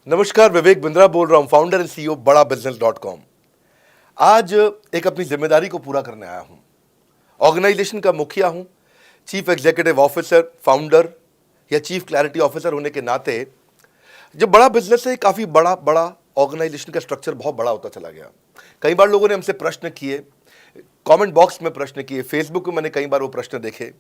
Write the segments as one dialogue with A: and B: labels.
A: नमस्कार, विवेक बिंद्रा बोल रहा हूं, फाउंडर एंड सीईओ बड़ा बिजनेस.com। आज एक अपनी जिम्मेदारी को पूरा करने आया हूं। ऑर्गेनाइजेशन का मुखिया हूं, चीफ एग्जीक्यूटिव ऑफिसर, फाउंडर या चीफ क्लैरिटी ऑफिसर होने के नाते जब बड़ा बिजनेस है, काफी बड़ा ऑर्गेनाइजेशन का स्ट्रक्चर बहुत बड़ा होता चला गया। कई बार लोगों ने हमसे प्रश्न किए, कमेंट बॉक्स में प्रश्न किए, फेसबुक पे मैंने कई बार वो प्रश्न देखे।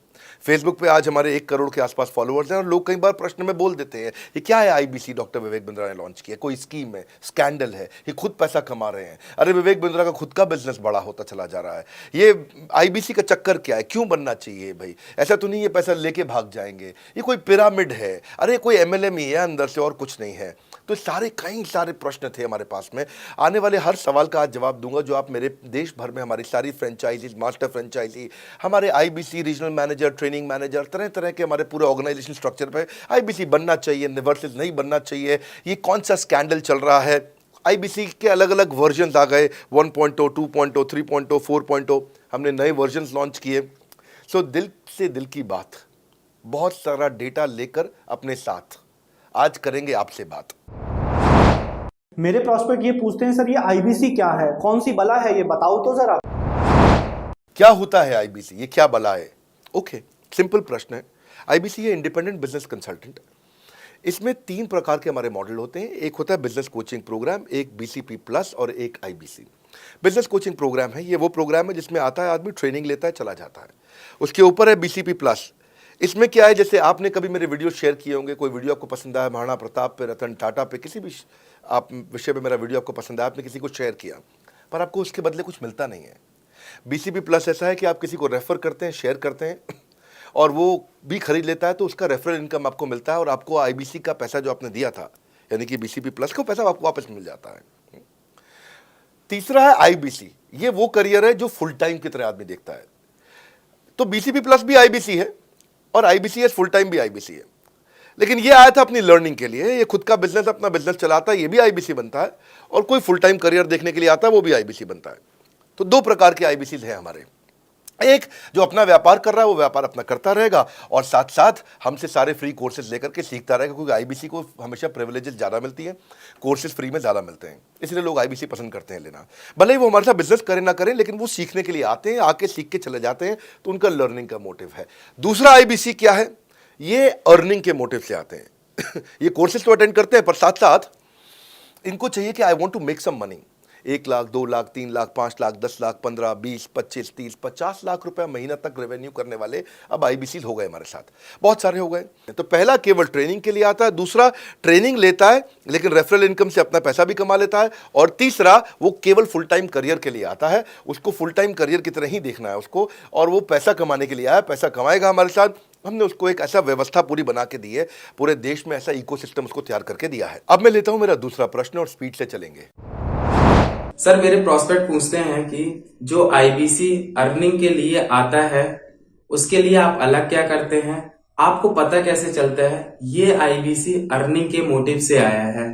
A: फेसबुक पे आज हमारे 1 करोड़ के आसपास फॉलोअर्स हैं और लोग कई बार प्रश्न में बोल देते हैं, ये क्या है आईबीसी डॉक्टर विवेक बिंद्रा ने लॉन्च किया, कोई स्कीम है, स्कैंडल है, ये खुद पैसा कमा रहे हैं। अरे विवेक बिंद्रा का खुद का बिजनेस बड़ा होता चला जा रहा है, ये आईबीसी का चक्कर क्या है, क्यों बनना चाहिए भाई, ऐसा तो नहीं ये पैसा लेके भाग जाएंगे, ये कोई पिरामिड है, अरे कोई एमएलएम ही है अंदर से और कुछ नहीं है। तो कई सारे प्रश्न थे हमारे पास में। आने वाले हर सवाल का आज जवाब दूंगा जो आप मेरे देश भर में हमारी सारी फ्रेंचाइजीज, मास्टर फ्रेंचाइजी, हमारे IBC regional manager, training manager, तरह तरह के हमारे पूरे ऑर्गेनाइजेशन स्ट्रक्चर पे आईबीसी बनना चाहिए वर्सेस नहीं बनना चाहिए, ये कौन सा स्कैंडल चल रहा है। आईबीसी के अलग अलग वर्जन आ गए, 1.0, 2.0, 3.0, 4.0, हमने नए वर्जन लॉन्च किए। सो दिल से दिल की बात, बहुत सारा डेटा लेकर अपने साथ आज करेंगे आपसे बात।
B: मेरे प्रॉस्पेक्ट ये पूछते हैं, सर ये आईबीसी क्या है, कौन सी बला है, ये बताओ तो जरा।
A: क्या होता है आईबीसी, ये क्या बला है? ओके, सिंपल प्रश्न है। आईबीसी है इंडिपेंडेंट बिजनेस कंसल्टेंट। इसमें 3 प्रकार के हमारे मॉडल होते हैं। एक होता है बिजनेस कोचिंग प्रोग्राम, एक बीसीपी प्लस और एक आईबीसी। बिजनेस कोचिंग प्रोग्राम है, ये वो प्रोग्राम है जिसमें आता है आदमी, ट्रेनिंग लेता है, चला जाता है। उसके ऊपर है बीसीपी प्लस। इसमें क्या है, जैसे आपने कभी मेरे वीडियो शेयर किए होंगे, कोई वीडियो आपको पसंद आया, महाराणा प्रताप पे, रतन टाटा पे, किसी भी आप विषय पे मेरा वीडियो आपको पसंद आया, आपने किसी को शेयर किया, पर आपको उसके बदले कुछ मिलता नहीं है। बीसीपी प्लस ऐसा है कि आप किसी को रेफर करते हैं, शेयर करते हैं और वो भी खरीद लेता है, तो उसका रेफरल इनकम आपको मिलता है और आपको आईबीसी का पैसा जो आपने दिया था, यानी कि बीसीपी प्लस का पैसा आपको वापस मिल जाता है। तीसरा है आईबीसी। ये वो करियर है जो फुल टाइम की तरह आदमी देखता है। तो बीसीपी प्लस भी आईबीसी है और आईबीसी फुल टाइम भी आईबीसी है। लेकिन ये आया था अपनी लर्निंग के लिए, ये खुद का बिजनेस, अपना बिजनेस चलाता है, ये भी आईबीसी बनता है, और कोई फुल टाइम करियर देखने के लिए आता है, वो भी आईबीसी बनता है। तो 2 प्रकार के आईबीसी हैं हमारे। एक जो अपना व्यापार कर रहा है वो व्यापार अपना करता रहेगा और साथ साथ हमसे सारे फ्री कोर्सेज लेकर के सीखता रहेगा, क्योंकि आईबीसी को हमेशा प्रिविलेजेस ज़्यादा मिलती हैं, कोर्सेज फ्री में ज़्यादा मिलते हैं, इसलिए लोग आईबीसी पसंद करते हैं लेना। भले ही वो हमारे साथ बिजनेस करें ना करें, लेकिन वो सीखने के लिए आते हैं, आके सीख के चले जाते हैं, तो उनका लर्निंग का मोटिव है। दूसरा आईबीसी क्या है, ये अर्निंग के मोटिव से आते हैं। ये कोर्सेज तो अटेंड करते हैं, पर साथ साथ इनको चाहिए कि I want to make some money. 1 lakh, 2 lakh, 3 lakh, 5 lakh, 10 lakh, 15, 20, 25, 30, 50 lakh रुपए महीना तक रेवेन्यू करने वाले अब आईबीसी हो गए हमारे साथ, बहुत सारे हो गए। तो पहला केवल ट्रेनिंग के लिए आता है, दूसरा ट्रेनिंग लेता है लेकिन रेफरल इनकम से अपना पैसा भी कमा लेता है, और तीसरा वो केवल फुल टाइम करियर के लिए आता है, उसको फुल टाइम करियर की तरह ही देखना है उसको, और वो पैसा कमाने के लिए आया, पैसा कमाएगा हमारे साथ। हमने उसको एक ऐसा व्यवस्था पूरी बना के दी है, पूरे देश में ऐसा इकोसिस्टम उसको तैयार करके दिया है। अब मैं लेता हूं मेरा दूसरा प्रश्न और स्पीड से चलेंगे।
C: सर मेरे प्रॉस्पेक्ट पूछते हैं कि जो आईबीसी अर्निंग के लिए आता है उसके लिए आप अलग क्या करते हैं, आपको पता कैसे चलता है ये आईबीसी अर्निंग के मोटिव से आया है?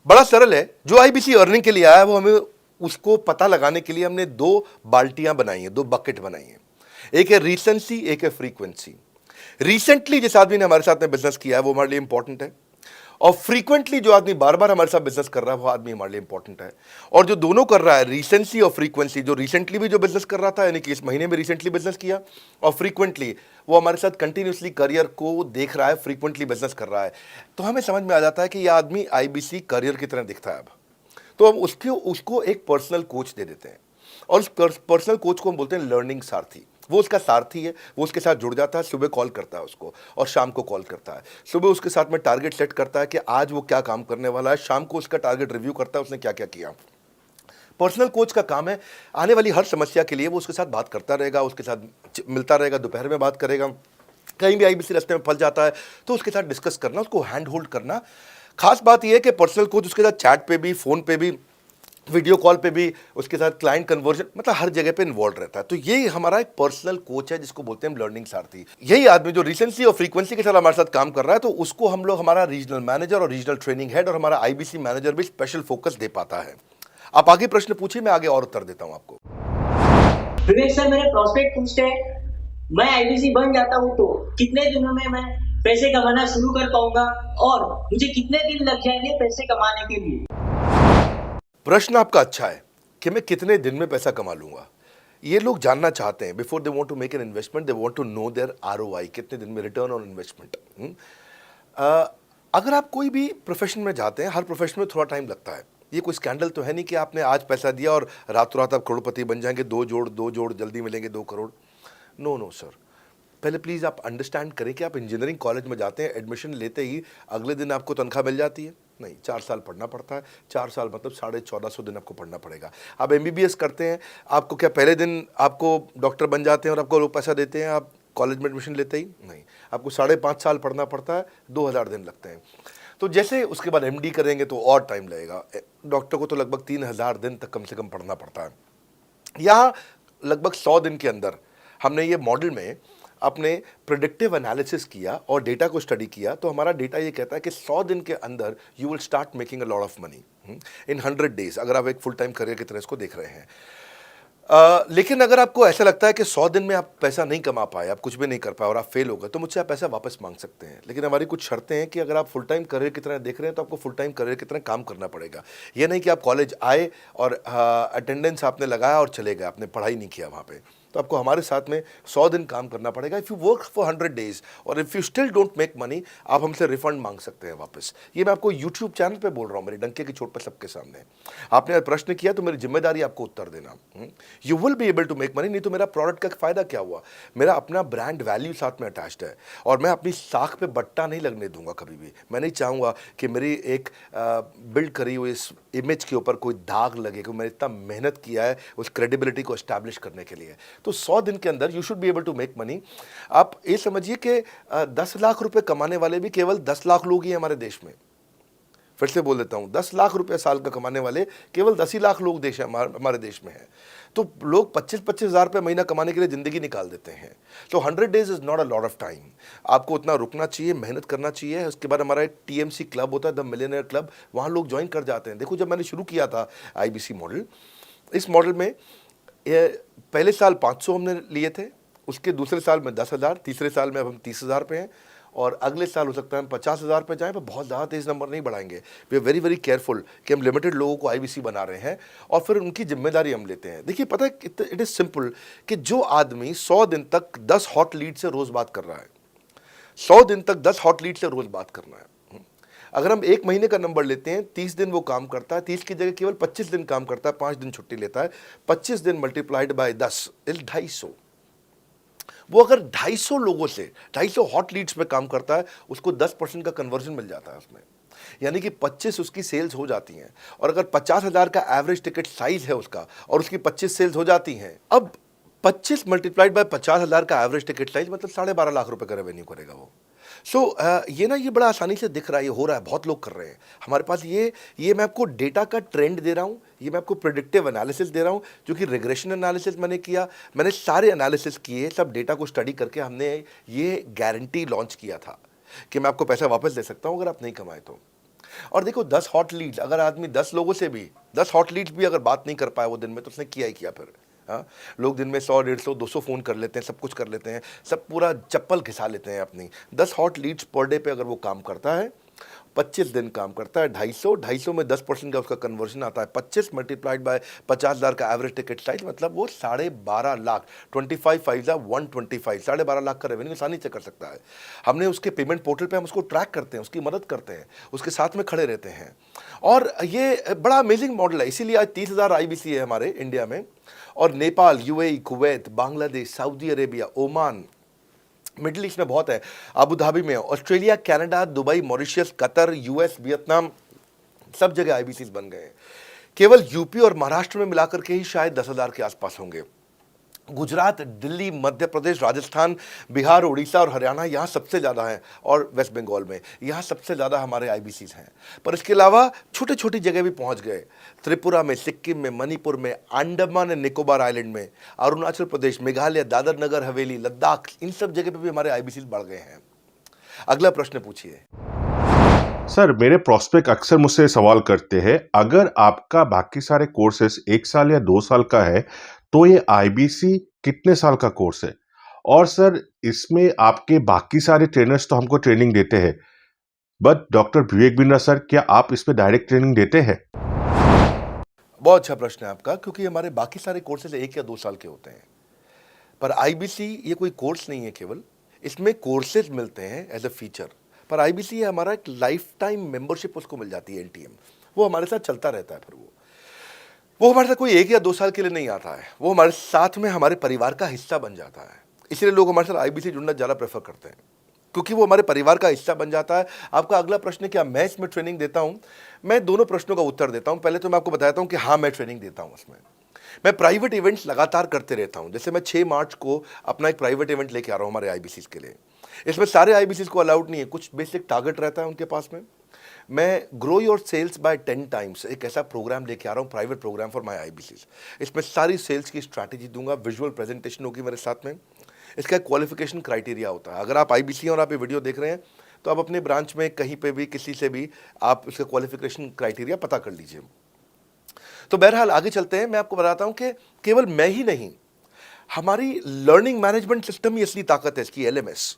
A: बड़ा सरल है, जो आईबीसी अर्निंग के लिए आया है वो हमें उसको पता लगाने के लिए हमने 2 बाल्टियां बनाई हैं, 2 बकेट बनाई हैं। एक है रीसेंसी, एक है फ्रीक्वेंसी। रिसेंटली जिस आदमी ने हमारे साथ में बिजनेस किया है वो हमारे लिए इंपॉर्टेंट है, और फ्रीक्वेंटली जो आदमी बार बार हमारे साथ बिजनेस कर रहा है वो आदमी हमारे लिए इंपॉर्टेंट है। और जो दोनों कर रहा है, रीसेंसी और फ्रीक्वेंसी, जो रिसेंटली भी जो बिजनेस कर रहा था, यानी कि इस महीने में रिसेंटली बिजनेस किया, और फ्रीक्वेंटली वो हमारे साथ कंटिन्यूसली करियर को देख रहा है, फ्रीक्वेंटली बिजनेस कर रहा है, तो हमें समझ में आ जाता है कि यह आदमी आईबीसी करियर की तरह दिखता है। अब तो हम उसको एक पर्सनल कोच दे देते हैं, और उस पर्सनल कोच को हम बोलते हैं लर्निंग सारथी। वो उसका सारथी है, वो उसके साथ जुड़ जाता है, सुबह कॉल करता है उसको और शाम को कॉल करता है। सुबह उसके साथ में टारगेट सेट करता है कि आज वो क्या काम करने वाला है, शाम को उसका टारगेट रिव्यू करता है उसने क्या क्या किया। पर्सनल कोच का काम है आने वाली हर समस्या के लिए वो उसके साथ बात करता रहेगा, उसके साथ मिलता रहेगा, दोपहर में बात करेगा, कहीं भी आईबीसी रास्ते में फंस जाता है तो उसके साथ डिस्कस करना, उसको हैंड होल्ड करना। खास बात यह है कि पर्सनल कोच उसके साथ चैट पे भी, फोन पे भी, वीडियो कॉल पे भी, उसके साथ क्लाइंट कन्वर्जन, मतलब हर जगह पे इन्वॉल्व रहता है। तो ये हमारा एक पर्सनल कोच है जिसको बोलते हैं हम लर्निंग सारथी। यही आदमी जो रिसेंसी और फ्रीक्वेंसी के साथ हमारे साथ काम कर रहा है, तो उसको हम लोग हमारा रीजनल मैनेजर और रीजनल ट्रेनिंग हेड और हमारा आईबीसी मैनेजर भी स्पेशल फोकस दे पाता है। आप आगे प्रश्न पूछिए, मैं आगे और उत्तर देता हूं आपको।
D: विवेक सर, मेरे प्रोस्पेक्ट पूछते हैं, मैं आईबीसी बन जाता हूँ तो कितने दिनों में मैं पैसे कमाना शुरू कर पाऊंगा और मुझे कितने दिन लग जाएंगे पैसे कमाने के लिए?
A: प्रश्न आपका अच्छा है कि मैं कितने दिन में पैसा कमा लूंगा। ये लोग जानना चाहते हैं, before they want to make an investment they want to know their ROI, कितने दिन में रिटर्न ऑन इन्वेस्टमेंट। अगर आप कोई भी प्रोफेशन में जाते हैं, हर प्रोफेशन में थोड़ा टाइम लगता है। ये कोई स्कैंडल तो है नहीं कि आपने आज पैसा दिया और रातों रात आप करोड़पति बन जाएंगे, दो जोड़ जल्दी मिलेंगे 2 करोड़। नो नो सर, पहले प्लीज़ आप अंडरस्टैंड करें कि आप इंजीनियरिंग कॉलेज में जाते हैं, एडमिशन लेते ही अगले दिन आपको तनख्वाह मिल जाती है? नहीं, 4 साल पढ़ना पड़ता है। 4 साल मतलब 1450 दिन आपको पढ़ना पड़ेगा। आप एमबीबीएस करते हैं, आपको क्या पहले दिन आपको डॉक्टर बन जाते हैं और आपको लोग पैसा देते हैं आप कॉलेज में एडमिशन लेते ही? नहीं, आपको 5.5 साल पढ़ना पड़ता है, 2000 दिन लगते हैं। तो जैसे उसके बाद एमडी करेंगे तो और टाइम लगेगा। डॉक्टर को तो लगभग 3000 दिन तक कम से कम पढ़ना पड़ता है। यहाँ लगभग 100 दिन के अंदर हमने ये मॉडल में अपने प्रिडिक्टिव एनालिसिस किया और डेटा को स्टडी किया, तो हमारा डेटा ये कहता है कि 100 दिन के अंदर you will start making a lot of money in 100 days, अगर आप एक फुल टाइम करियर की तरह इसको देख रहे हैं। लेकिन अगर आपको ऐसा लगता है कि 100 दिन में आप पैसा नहीं कमा पाए, आप कुछ भी नहीं कर पाए और आप फेल हो गए, तो मुझसे आप पैसा वापस मांग सकते हैं। लेकिन हमारी कुछ शर्तें हैं कि अगर आप फुल टाइम करियर की तरह देख रहे हैं तो आपको फुल टाइम करियर की तरह काम करना पड़ेगा। ये नहीं कि आप कॉलेज आए और अटेंडेंस आपने लगाया और चले गए, आपने पढ़ाई नहीं किया वहाँ पे। तो आपको हमारे साथ में 100 दिन काम करना पड़ेगा। If you work for 100 days और if you still don't make money, आप हमसे रिफंड मांग सकते हैं वापस। ये मैं आपको यूट्यूब चैनल पे बोल रहा हूँ, मेरे डंके की चोट पर सबके सामने। आपने प्रश्न किया तो मेरी जिम्मेदारी आपको उत्तर देना। You will be able to make money, नहीं तो मेरा प्रोडक्ट का फ़ायदा क्या हुआ? मेरा अपना ब्रांड वैल्यू साथ में अटैच्ड है और मैं अपनी साख पे बट्टा नहीं लगने दूंगा कभी भी। मैं नहीं चाहूँगा कि मेरी एक बिल्ड करी हुई इस इमेज के ऊपर कोई दाग लगे, कि मैंने इतना मेहनत किया है उस क्रेडिबिलिटी को एस्टैब्लिश करने के लिए। तो 100 दिन के अंदर you should be able to make money. आप ये समझिए कि 10 लाख रुपए कमाने वाले भी केवल 10 लाख लोग ही हैं हमारे देश में। फिर से बोल देता हूं, 10 लाख रुपए साल का कमाने वाले केवल 10 ही लाख लोग देश हमारे देश में हैं। तो लोग 25-25 हज़ार रुपये महीना कमाने के लिए ज़िंदगी निकाल देते हैं। तो 100 days is not a lot of time. आपको उतना रुकना चाहिए, मेहनत करना चाहिए। उसके बाद हमारा एक टीएमसी क्लब होता है, द मिलियनेयर क्लब, वहाँ लोग ज्वाइन कर जाते हैं। देखो, जब मैंने शुरू किया था आईबीसी मॉडल, इस मॉडल में पहले साल 500 हमने लिए थे, उसके दूसरे साल में 10,000, तीसरे साल में अब हम 30,000 पे हैं और अगले साल हो सकता है हम 50,000 पे जाएं, पर बहुत ज़्यादा तेज़ नंबर नहीं बढ़ाएंगे। We are very very careful कि हम लिमिटेड लोगों को आईबीसी बना रहे हैं और फिर उनकी जिम्मेदारी हम लेते हैं। देखिए, पता है इट इज़ सिंपल कि जो आदमी 100 दिन तक 10 हॉट लीड से रोज़ बात कर रहा है, 100 दिन तक 10 हॉट लीड से रोज़ बात करना है। अगर हम 1 महीने का नंबर लेते हैं, 30 दिन वो काम करता है, 30 की जगह केवल 25 दिन काम करता है, 5 दिन छुट्टी लेता है, 25 दिन मल्टीप्लाइड बाय 10 इज 250। वो अगर 250 लोगों से 250 हॉट लीड्स पे काम करता है, उसको 10% का कन्वर्जन मिल जाता है उसमें, यानी कि 25 उसकी सेल्स हो जाती हैं। और अगर 50,000 का एवरेज टिकट साइज है उसका और उसकी 25 सेल्स हो जाती हैं, अब 25 मल्टीप्लाइड बाय 50,000 का एवरेज टिकट साइज मतलब 12.5 लाख रुपए का रेवेन्यू करेगा वो। ये ना, ये बड़ा आसानी से दिख रहा है, ये हो रहा है, बहुत लोग कर रहे हैं हमारे पास। ये मैं आपको डेटा का ट्रेंड दे रहा हूँ, ये मैं आपको प्रेडिक्टिव एनालिसिस दे रहा हूँ, जो कि रिग्रेशन एनालिसिस मैंने किया। मैंने सारे एनालिसिस किए, सब डेटा को स्टडी करके हमने ये गारंटी लॉन्च किया था कि मैं आपको पैसा वापस दे सकता हूँ अगर आप नहीं कमाए तो। और देखो, 10 हॉट लीड्स, अगर आदमी 10 लोगों से भी 10 हॉट लीड्स भी अगर बात नहीं कर पाए वो दिन में, तो उसने किया ही किया फिर। हाँ, लोग दिन में 100, 150, 200 फ़ोन कर लेते हैं, सब कुछ कर लेते हैं, सब पूरा चप्पल घिसा लेते हैं अपनी। 10 हॉट लीड्स पर डे पे अगर वो काम करता है, 25 दिन काम करता है, 250 में 10% का उसका कन्वर्जन आता है, 25 मल्टीप्लाइड बाय 50,000 का एवरेज टिकट साइज, मतलब वो 12.5 लाख, 25 5 125, 12.5 लाख का रेवेन्यू आसानी से कर सकता है। हमने उसके पेमेंट पोर्टल पे हम उसको ट्रैक करते हैं, उसकी मदद करते हैं, उसके साथ में खड़े रहते हैं। और ये बड़ा अमेजिंग मॉडल है, इसीलिए आज 30,000 आईबीसी है हमारे इंडिया में। और Nepal, UAE, Kuwait, Bangladesh, Saudi Arabia, Oman, middle east में बहुत है, अबू धाबी में, Australia, Canada, Dubai, Mauritius, Qatar, US, Vietnam, सब जगह आईबीसीज बन गए हैं। केवल यूपी और महाराष्ट्र में मिलाकर के ही शायद 10,000 के आसपास होंगे। गुजरात, दिल्ली, मध्य प्रदेश, राजस्थान, बिहार, उड़ीसा और हरियाणा, यहाँ सबसे ज़्यादा हैं, और वेस्ट बंगाल में यहाँ सबसे ज़्यादा हमारे आईबीसीज हैं। पर इसके अलावा छोटी छोटी जगह भी पहुँच गए, त्रिपुरा में, सिक्किम में, मणिपुर में, अंडमान एंड निकोबार आइलैंड में, अरुणाचल प्रदेश, मेघालय, दादर नगर हवेली, लद्दाख, इन सब जगह पे भी हमारे आईबीसीज बढ़ गए हैं। अगला प्रश्न पूछिए।
E: सर, मेरे प्रोस्पेक्ट अक्सर मुझसे सवाल करते हैं, अगर आपका बाकी सारे कोर्सेस 1 साल या 2 साल का है, तो ये आईबीसी कितने साल का कोर्स है? और सर इसमें आपके बाकी सारे ट्रेनर्स तो हमको ट्रेनिंग देते हैं, but doctor Vivek Bindra sir, क्या आप इसमें डायरेक्ट ट्रेनिंग देते हैं?
A: बहुत अच्छा प्रश्न है आपका, क्योंकि हमारे बाकी सारे कोर्सेज 1 या 2 साल के होते हैं, पर आईबीसी ये कोई कोर्स नहीं है केवल, इसमें कोर्सेज मिलते हैं एज अ फीचर। पर आईबीसी हमारा एक लाइफ टाइम मेंबरशिप उसको मिल जाती है, एनटीएम, वो हमारे साथ चलता रहता है। फिर वो हमारे साथ कोई 1 या 2 साल के लिए नहीं आता है, वो हमारे साथ में हमारे परिवार का हिस्सा बन जाता है। इसलिए लोग हमारे साथ आईबीसी जुड़ना ज़्यादा प्रेफर करते हैं, क्योंकि वो हमारे परिवार का हिस्सा बन जाता है। आपका अगला प्रश्न है, क्या मैं इसमें ट्रेनिंग देता हूं? मैं दोनों प्रश्नों का उत्तर देता हूं। पहले तो मैं आपको बताता हूं कि हाँ, मैं ट्रेनिंग देता हूं उसमें। मैं प्राइवेट इवेंट्स लगातार करते रहता हूं। जैसे मैं 6 मार्च को अपना एक प्राइवेट इवेंट लेके आ रहा हूं हमारे आईबीसी के लिए। इसमें सारे आईबीसी को अलाउड नहीं है, कुछ बेसिक टारगेट रहता है उनके पास में। मैं grow your sales by 10 times एक ऐसा प्रोग्राम लेके आ रहा हूँ, private program for my IBC. इसमें सारी सेल्स की स्ट्रैटेजी दूंगा, विजुअल प्रेजेंटेशन होगी मेरे साथ में। इसका एक क्वालिफिकेशन क्राइटेरिया होता है। अगर आप आईबीसी और आप ये वीडियो देख रहे हैं तो आप अपने ब्रांच में कहीं पे भी किसी से भी आप इसका क्वालिफिकेशन क्राइटेरिया पता कर लीजिए। तो बहरहाल आगे चलते हैं। मैं आपको बताता हूं कि केवल मैं ही नहीं, हमारी लर्निंग मैनेजमेंट सिस्टम ही असली ताकत है इसकी, एलएमएस।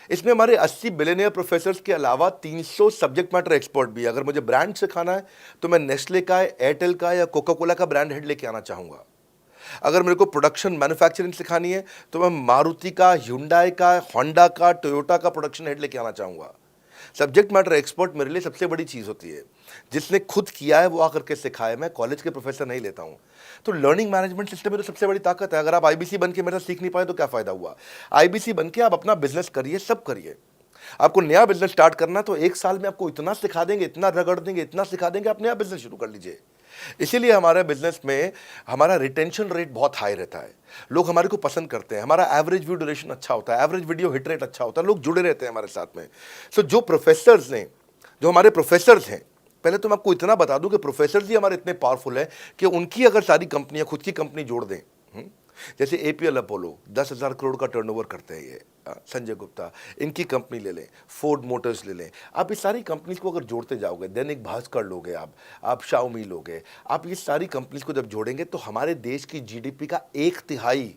A: इसमें हमारे 80 बिलियनियर प्रोफेसर्स के अलावा 300 सब्जेक्ट मैटर एक्सपर्ट भी है। अगर मुझे ब्रांड सिखाना है तो मैं नेस्ले का, एयरटेल का या कोका कोला का ब्रांड हेड लेके आना चाहूँगा। अगर मेरे को प्रोडक्शन मैन्युफैक्चरिंग सिखानी है तो मैं मारुति का, ह्युंडई का, होंडा का, टोयोटा का प्रोडक्शन हेड लेके आना चाहूँगा। सब्जेक्ट मैटर एक्सपर्ट मेरे लिए सबसे बड़ी चीज़ होती है। जिसने खुद किया है वो आकर के सिखाए। मैं कॉलेज के प्रोफेसर नहीं लेता हूँ। तो लर्निंग मैनेजमेंट सिस्टम में तो सबसे बड़ी ताकत है। अगर आप आईबीसी बन के मेरे साथ सीख नहीं पाए तो क्या फ़ायदा हुआ? आईबीसी बन के आप अपना बिजनेस करिए, सब करिए। आपको नया बिजनेस स्टार्ट करना तो 1 साल में आपको इतना सिखा देंगे, इतना रगड़ देंगे, इतना सिखा देंगे, आप नया बिजनेस शुरू कर लीजिए। इसीलिए हमारे बिजनेस में हमारा रिटेंशन रेट बहुत हाई रहता है। लोग हमारे को पसंद करते हैं। हमारा एवरेज व्यू ड्यूरेशन अच्छा होता है, एवरेज वीडियो हिट रेट अच्छा होता है, लोग जुड़े रहते हैं हमारे साथ में। सो जो प्रोफेसर्स ने, जो हमारे प्रोफेसर्स हैं, पहले तो मैं आपको इतना बता दूं कि प्रोफेसर्स ही हमारे इतने पावरफुल हैं कि उनकी अगर सारी कंपनियां खुद की कंपनी जोड़ दें, जैसे एपीएल अपोलो 10,000 करोड़ का टर्नओवर करते हैं ये, संजय गुप्ता, इनकी कंपनी ले लें, फोर्ड मोटर्स ले लें, आप इस सारी कंपनीज को अगर जोड़ते जाओगे, दैनिक भास्कर लोगे, आप शाओमी लोगे, आप ये सारी कंपनीज को जब जोड़ेंगे तो हमारे देश की जीडीपी का 1/3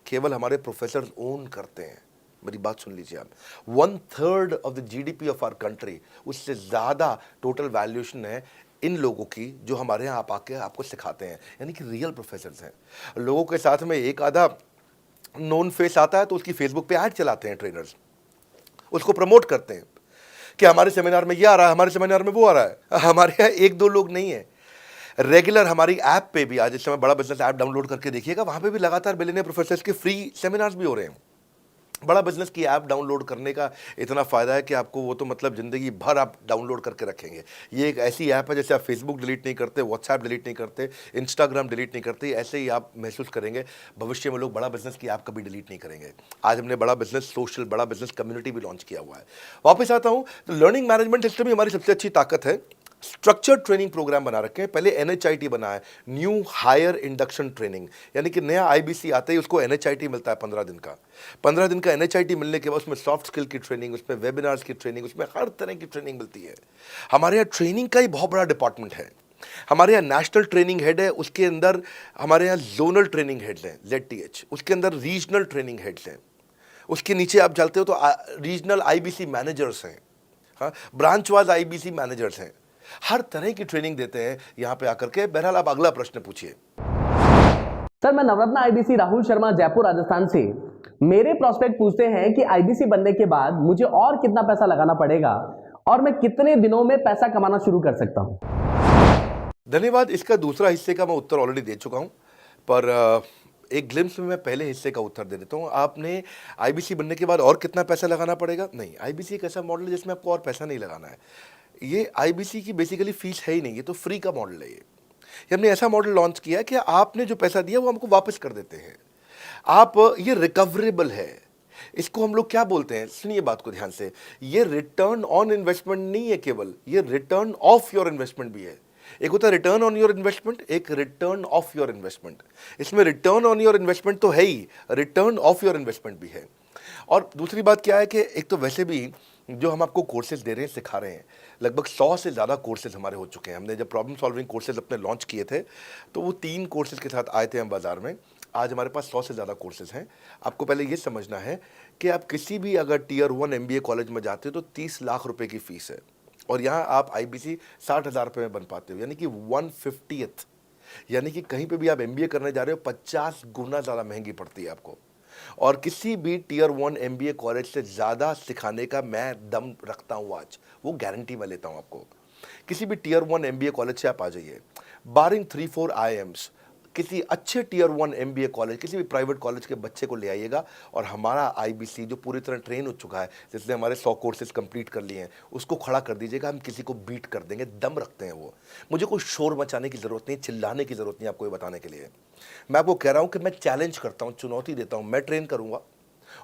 A: केवल हमारे प्रोफेसर ओन करते हैं। मेरी बात सुन लीजिए आप, 1/3 of the GDP of our country, उससे ज़्यादा टोटल वैल्यूएशन है इन लोगों की जो हमारे यहाँ आप आके आपको सिखाते हैं, यानी कि रियल प्रोफेसर्स हैं। लोगों के साथ में एक आधा नोन फेस आता है तो उसकी फेसबुक पे ऐड चलाते हैं ट्रेनर्स, उसको प्रमोट करते हैं कि हमारे सेमिनार में ये आ रहा है, हमारे सेमिनार में वो आ रहा है। हमारे यहाँ 1-2 लोग नहीं है, रेगुलर हमारी ऐप पे भी, आज इस समय बड़ा बिजनेस ऐप डाउनलोड करके देखिएगा, वहाँ पे भी लगातार बिलियनियर प्रोफेसर्स के फ्री सेमिनार्स भी हो रहे हैं। बड़ा बिजनेस की ऐप डाउनलोड करने का इतना फ़ायदा है कि आपको वो तो मतलब ज़िंदगी भर आप डाउनलोड करके रखेंगे। ये एक ऐसी ऐप है जैसे आप फेसबुक डिलीट नहीं करते, व्हाट्सएप डिलीट नहीं करते, इंस्टाग्राम डिलीट नहीं करते, ऐसे ही आप महसूस करेंगे। भविष्य में लोग बड़ा बिजनेस की ऐप कभी डिलीट नहीं करेंगे। आज हमने बड़ा बिजनेस सोशल, बड़ा बिजनेस कम्युनिटी भी लॉन्च किया हुआ है। वापस आता हूँ तो लर्निंग मैनेजमेंट सिस्टम ही हमारी सबसे अच्छी ताकत है। स्ट्रक्चर्ड ट्रेनिंग प्रोग्राम बना रखे हैं। पहले एनएचआईटी बना है, न्यू हायर इंडक्शन ट्रेनिंग, यानी कि नया आईबीसी आते ही उसको एनएचआईटी मिलता है 15 दिन का। 15 दिन का एनएचआईटी मिलने के बाद उसमें सॉफ्ट स्किल की ट्रेनिंग, उसमें वेबिनार्स की ट्रेनिंग, उसमें हर तरह की ट्रेनिंग मिलती है। हमारे यहाँ ट्रेनिंग का ही बहुत बड़ा डिपार्टमेंट है। हमारे यहाँ नेशनल ट्रेनिंग हेड है, उसके अंदर हमारे यहाँ जोनल ट्रेनिंग हेड्स हैं, ZTH, उसके अंदर रीजनल ट्रेनिंग हेड्स हैं, उसके नीचे आप चलते हो तो रीजनल आईबीसी मैनेजर्स हैं, हाँ, ब्रांच वाइज आईबीसी मैनेजर्स हैं। हर तरह की ट्रेनिंग देते हैं यहाँ पे आकर के। बहरहाल आप अगला प्रश्न पूछिए।
F: सर, मैं नवरत्न आईबीसी राहुल शर्मा, जयपुर राजस्थान से। मेरे प्रोस्पेक्ट पूछते हैं कि आईबीसी बनने के बाद मुझे और कितना पैसा लगाना पड़ेगा और मैं कितने दिनों में पैसा कमाना शुरू कर सकता हूं?
A: धन्यवाद। इसका दूसरा हिस्से का मैं उत्तर ऑलरेडी दे चुका हूं, पर एक ग्लिम्स में मैं पहले हिस्से का उत्तर दे देता हूं। आपने आईबीसी बनने के बाद और कितना पैसा लगाना पड़ेगा? नहीं, आईबीसी एक ऐसा मॉडल है जिसमें आपको और पैसा नहीं लगाना है। ये आईबीसी की बेसिकली फीस है ही नहीं, ये तो फ्री का मॉडल है। ये हमने ऐसा मॉडल लॉन्च किया कि आपने जो पैसा दिया वो हमको वापस कर देते हैं आप। ये रिकवरेबल है। इसको हम लोग क्या बोलते हैं, सुनिए बात को ध्यान से, ये रिटर्न ऑन इन्वेस्टमेंट नहीं है केवल, ये रिटर्न ऑफ योर इन्वेस्टमेंट भी है। एक होता है रिटर्न ऑन योर इन्वेस्टमेंट, एक रिटर्न ऑफ योर इन्वेस्टमेंट। इसमें रिटर्न ऑन योर इन्वेस्टमेंट तो है ही, रिटर्न ऑफ योर इन्वेस्टमेंट भी है। और दूसरी बात क्या है कि एक तो वैसे भी जो हम आपको कोर्सेज दे रहे हैं, सिखा रहे हैं, लगभग 100 से ज़्यादा कोर्सेज हमारे हो चुके हैं। हमने जब प्रॉब्लम सॉल्विंग कोर्सेज अपने लॉन्च किए थे तो वो 3 कोर्सेज के साथ आए थे हम बाज़ार में। आज हमारे पास 100 से ज़्यादा कोर्सेज हैं। आपको पहले ये समझना है कि आप किसी भी अगर टियर 1 MBA कॉलेज में जाते हो तो 30 लाख रुपए की फीस है, और यहाँ आप IBC 60,000 रुपये में बन पाते हो, यानी कि 1/50th। यानी कि कहीं पे भी आप MBA करने जा रहे हो 50 गुना ज़्यादा महंगी पड़ती है आपको। और किसी भी टियर 1 MBA कॉलेज से ज़्यादा सिखाने का मैं दम रखता हूँ आज, वो गारंटी मैं लेता हूँ आपको। किसी भी टियर 1 MBA कॉलेज से आप आ जाइए, बारिंग 3-4 IIMs, किसी अच्छे टियर 1 MBA कॉलेज, किसी भी प्राइवेट कॉलेज के बच्चे को ले आइएगा, और हमारा IBC जो पूरी तरह ट्रेन हो चुका है, जिसने हमारे 100 कोर्सेज कंप्लीट कर लिए हैं, उसको खड़ा कर दीजिएगा, हम किसी को बीट कर देंगे, दम रखते हैं वो। मुझे कोई शोर मचाने की ज़रूरत नहीं, चिल्लाने की ज़रूरत नहीं आपको ये बताने के लिए। मैं आपको कह रहा हूँ कि मैं चैलेंज करता हूँ, चुनौती देता हूँ, मैं ट्रेन करूँगा,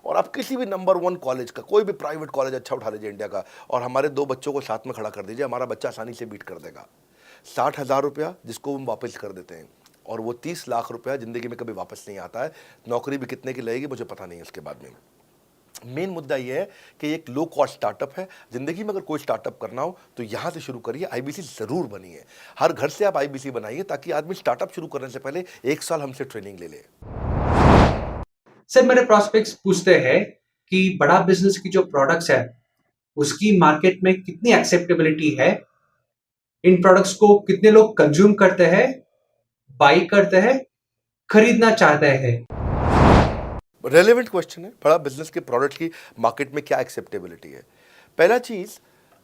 A: और आप किसी भी नंबर 1 कॉलेज का, कोई भी प्राइवेट कॉलेज अच्छा उठा लीजिए इंडिया का, और हमारे 2 बच्चों को साथ में खड़ा कर दीजिए, हमारा बच्चा आसानी से बीट कर देगा। 60,000 रुपया जिसको हम वापस कर देते हैं, और वो 30 लाख रुपया ज़िंदगी में कभी वापस नहीं आता है। नौकरी भी कितने की लगेगी मुझे पता नहीं है उसके बाद में। मेन मुद्दा ये है कि एक लो कॉस्ट स्टार्टअप है। ज़िंदगी में अगर कोई स्टार्टअप करना हो तो यहाँ से शुरू करिए, IBC ज़रूर बनिए। हर घर से आप IBC बनाइए, ताकि आदमी स्टार्टअप शुरू करने से पहले 1 साल हमसे ट्रेनिंग ले ले।
G: सर, मेरे प्रोस्पेक्ट्स पूछते हैं कि बड़ा बिजनेस की जो प्रोडक्ट्स है उसकी मार्केट में कितनी एक्सेप्टेबिलिटी है, इन प्रोडक्ट्स को कितने लोग कंज्यूम करते हैं, बाई करते हैं, खरीदना चाहते हैं।
A: रेलेवेंट क्वेश्चन है। बड़ा बिजनेस के प्रोडक्ट की मार्केट में क्या एक्सेप्टेबिलिटी है? पहला चीज,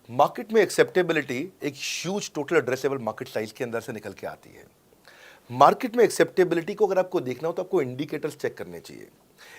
A: मार्केट में एक्सेप्टेबिलिटी एक huge total addressable market size के अंदर से निकल के आती है। मार्केट में एक्सेप्टेबिलिटी को अगर आपको देखना हो तो आपको इंडिकेटर्स चेक करने चाहिए।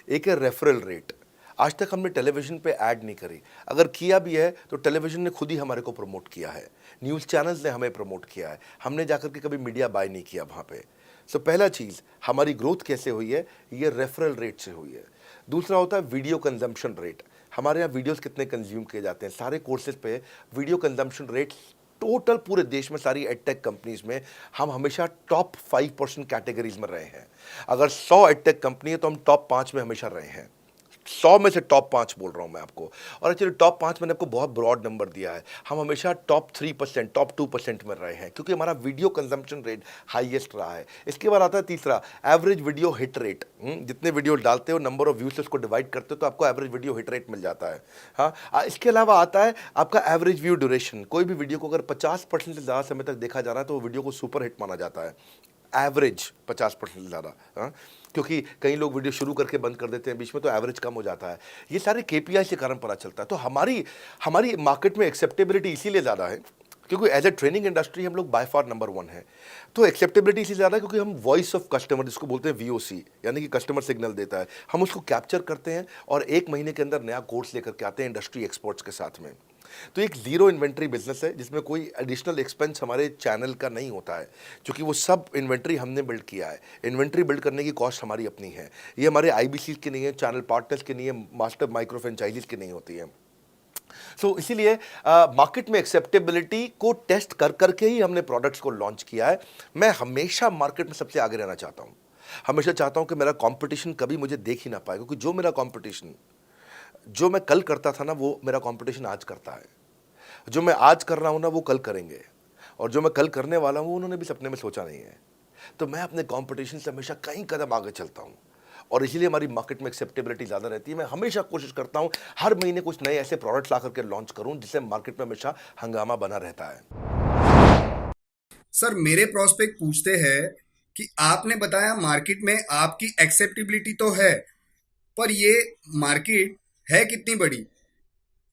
A: एक है रेफरल रेट। आज तक हमने टेलीविजन पे ऐड नहीं करी, अगर किया भी है तो टेलीविजन ने खुद ही हमारे को प्रमोट किया है, न्यूज़ चैनल्स ने हमें प्रमोट किया है, हमने जाकर के कभी मीडिया बाय नहीं किया वहाँ पे। सो पहला चीज़, हमारी ग्रोथ कैसे हुई है, ये रेफरल रेट से हुई है। दूसरा होता है वीडियो कंजम्पशन रेट। हमारे यहाँ वीडियोस कितने कंज्यूम किए जाते हैं, सारे कोर्सेज पे वीडियो कंजम्पशन रेट टोटल पूरे देश में सारी एडटेक कंपनीज में हम हमेशा टॉप 5% कैटेगरीज में रहे हैं। अगर 100 एडटेक कंपनी है तो हम टॉप 5 में हमेशा रहे हैं। 100 में से टॉप 5 बोल रहा हूं मैं आपको, और एक्चुअली टॉप 5 मैंने आपको बहुत ब्रॉड नंबर दिया है। हम हमेशा टॉप 3%, टॉप 2% में रहे हैं, क्योंकि हमारा वीडियो कंजम्पशन रेट हाईएस्ट रहा है। इसके बाद आता है तीसरा, एवरेज वीडियो हिट रेट। जितने वीडियो डालते हो, नंबर ऑफ व्यूज से उसको डिवाइड करते हो तो आपको एवरेज वीडियो हिट रेट मिल जाता है। हाँ, इसके अलावा आता है आपका एवरेज व्यू ड्यूरेशन। कोई भी वीडियो को अगर 50% से ज़्यादा समय तक देखा जा रहा है तो वो वीडियो को सुपर हिट माना जाता है। एवरेज 50% से ज़्यादा, क्योंकि कई लोग वीडियो शुरू करके बंद कर देते हैं बीच में, तो एवरेज कम हो जाता है। ये सारे KPI के कारण पता चलता है। तो हमारी मार्केट में एक्सेप्टेबिलिटी इसीलिए ज़्यादा है क्योंकि एज ए ट्रेनिंग इंडस्ट्री हम लोग बाय फार नंबर 1 है। तो एक्सेप्टेबिलिटी इसी ज़्यादा है क्योंकि हम वॉइस ऑफ कस्टमर, जिसको बोलते हैं VOC, यानी कि कस्टमर सिग्नल देता है, हम उसको कैप्चर करते हैं और 1 महीने के अंदर नया कोर्स लेकर के आते हैं इंडस्ट्री एक्सपर्ट्स के साथ में। तो एक जीरो इन्वेंट्री बिजनेस है जिसमें कोई एडिशनल एक्सपेंस हमारे चैनल का नहीं होता है, क्योंकि वो सब इन्वेंट्री हमने बिल्ड किया है। इन्वेंट्री बिल्ड करने की कॉस्ट हमारी अपनी है। ये हमारे IBC की नहीं है, चैनल पार्टनर्स की नहीं है, मास्टर माइक्रो फ्रेंचाइजीज की नहीं होती है। सो इसीलिए मार्केट में एक्सेप्टेबिलिटी को टेस्ट कर करके ही हमने प्रोडक्ट्स को लॉन्च किया है। मैं हमेशा मार्केट में सबसे आगे रहना चाहता हूँ। हमेशा चाहता हूँ कि मेरा कंपटीशन कभी मुझे देख ही ना पाए, क्योंकि जो मेरा कंपटीशन, जो मैं कल करता था ना, वो मेरा कंपटीशन आज करता है। जो मैं आज कर रहा हूँ ना, वो कल करेंगे, और जो मैं कल करने वाला हूँ उन्होंने भी सपने में सोचा नहीं है। तो मैं अपने कंपटीशन से हमेशा कई कदम आगे चलता हूँ, और इसीलिए हमारी मार्केट में एक्सेप्टेबिलिटी ज़्यादा रहती है। मैं हमेशा कोशिश करता हूँ हर महीने कुछ नए ऐसे प्रोडक्ट्स ला करके लॉन्च करूँ जिससे मार्केट में हमेशा हंगामा बना रहता है।
H: सर, मेरे प्रोस्पेक्ट पूछते हैं कि आपने बताया मार्केट में आपकी एक्सेप्टेबिलिटी तो है, पर ये मार्केट है कितनी बड़ी?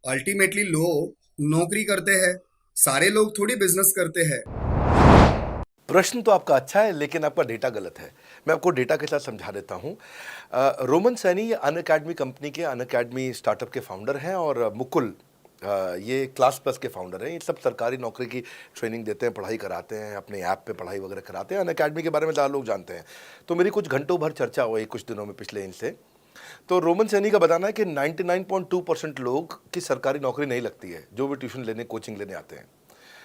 H: अल्टीमेटली लोग नौकरी करते हैं, सारे लोग थोड़ी बिजनेस करते हैं।
A: प्रश्न तो आपका अच्छा है, लेकिन आपका डेटा गलत है। मैं आपको डेटा के साथ समझा देता हूँ। रोमन सैनी ये अनअकैडमी कंपनी के, अनअकैडमी स्टार्टअप के फाउंडर हैं, और मुकुल ये क्लास प्लस के फाउंडर हैं। ये सब सरकारी नौकरी की ट्रेनिंग देते हैं, पढ़ाई कराते हैं, अपने ऐप पे पढ़ाई वगैरह कराते हैं। अनअकैडमी के बारे में ज़्यादा लोग जानते हैं। तो मेरी कुछ घंटों भर चर्चा हुई कुछ दिनों में पिछले इनसे। तो रोमन सैनी का बताना है कि 99.2% लोग की सरकारी नौकरी नहीं लगती है, जो भी ट्यूशन लेने, कोचिंग लेने आते हैं।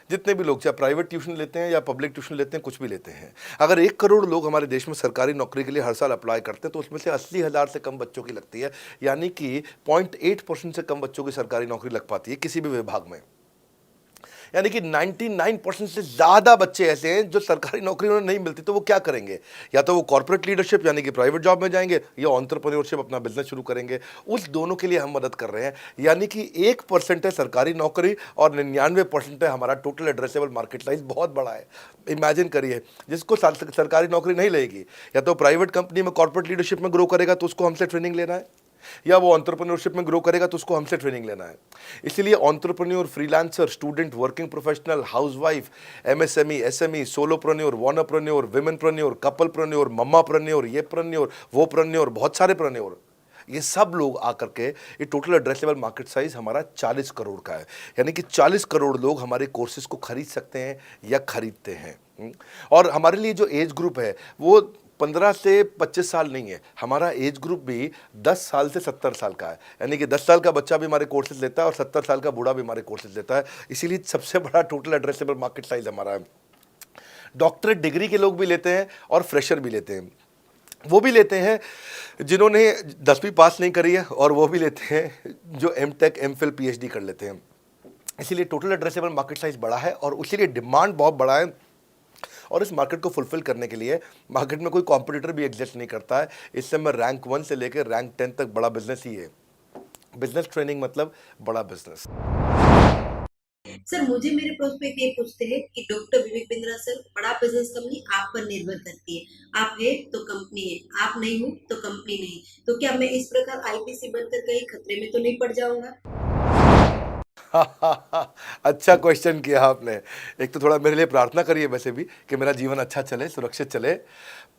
A: जितने भी लोग, चाहे प्राइवेट ट्यूशन लेते हैं या पब्लिक ट्यूशन लेते हैं, कुछ भी लेते हैं, अगर 1 करोड़ लोग हमारे देश में सरकारी नौकरी के लिए हर साल अप्लाई करते हैं तो उसमें से 80,000 से कम बच्चों की लगती है, यानी कि 0.8% से कम बच्चों की सरकारी नौकरी लग पाती है किसी भी विभाग में। यानी कि 99% से ज़्यादा बच्चे ऐसे हैं जो सरकारी नौकरी उन्हें नहीं मिलती, तो वो क्या करेंगे? या तो वो कॉर्पोरेट लीडरशिप यानी कि प्राइवेट जॉब में जाएंगे, या एंटरप्रेन्योरशिप अपना बिजनेस शुरू करेंगे। उस दोनों के लिए हम मदद कर रहे हैं। यानी कि 1% है सरकारी नौकरी और 99% है हमारा टोटल एड्रेसेबल मार्केट साइज। बहुत बड़ा है। इमेजिन करिए, जिसको सरकारी नौकरी नहीं लगेगी, या तो प्राइवेट कंपनी में कॉर्पोरेट लीडरशिप में ग्रो करेगा तो उसको हमसे ट्रेनिंग लेना है, या वो एंटरप्रेन्योरशिप में ग्रो करेगा तो उसको हमसे ट्रेनिंग लेना है। इसलिए entrepreneur, freelancer, student, working professional, housewife, MSME, SME, solopreneur, wannapreneur, womenpreneur, couplepreneur, mommapreneur, ये प्रेन्योर, वो प्रेन्योर, बहुत सारे प्रेन्योर, ये सब लोग आकर के ये टोटल एड्रेसेबल मार्केट साइज हमारा 40 करोड़ का है। यानी कि 40 करोड़ लोग हमारे कोर्सेज को खरीद सकते हैं या खरीदते हैं। और हमारे लिए जो एज ग्रुप है वो 15 से 25 साल नहीं है, हमारा एज ग्रुप भी 10 साल से 70 साल का है। यानी कि 10 साल का बच्चा भी हमारे कोर्सेज लेता है और 70 साल का बूढ़ा भी हमारे कोर्सेज लेता है। इसीलिए सबसे बड़ा टोटल एड्रेसेबल मार्केट साइज हमारा है। डॉक्टरेट डिग्री के लोग भी लेते हैं और फ्रेशर भी लेते हैं। वो भी लेते हैं जिन्होंने 10वीं पास नहीं करी है, और वो भी लेते हैं जो एमटेक, एमफिल, पीएचडी कर लेते हैं। इसीलिए टोटल एड्रेसेबल मार्केट साइज बड़ा है और उसीलिए डिमांड बहुत बड़ा है। और इस मार्केट को फुलफिल करने के लिए मार्केट में कोई कॉम्पिटिटर भी एग्जिस्ट नहीं करता है। इस समय रैंक 1 से लेकर रैंक 10 तक बड़ा बिजनेस ही है। बिजनेस ट्रेनिंग मतलब बड़ा बिजनेस।
I: सर, मुझे मेरे प्रोस्पेक्ट ये पूछते हैं कि डॉक्टर विवेक बिंद्रा सर, बड़ा बिजनेस कंपनी आप पर निर्भर करती है। आप है तो कंपनी है, आप नहीं हो तो कंपनी नहीं। तो क्या मैं इस प्रकार आईपीसी बनकर कहीं खतरे में तो नहीं पड़ जाऊंगा?
A: अच्छा क्वेश्चन किया आपने। एक तो थोड़ा मेरे लिए प्रार्थना करिए वैसे भी कि मेरा जीवन अच्छा चले, सुरक्षित चले,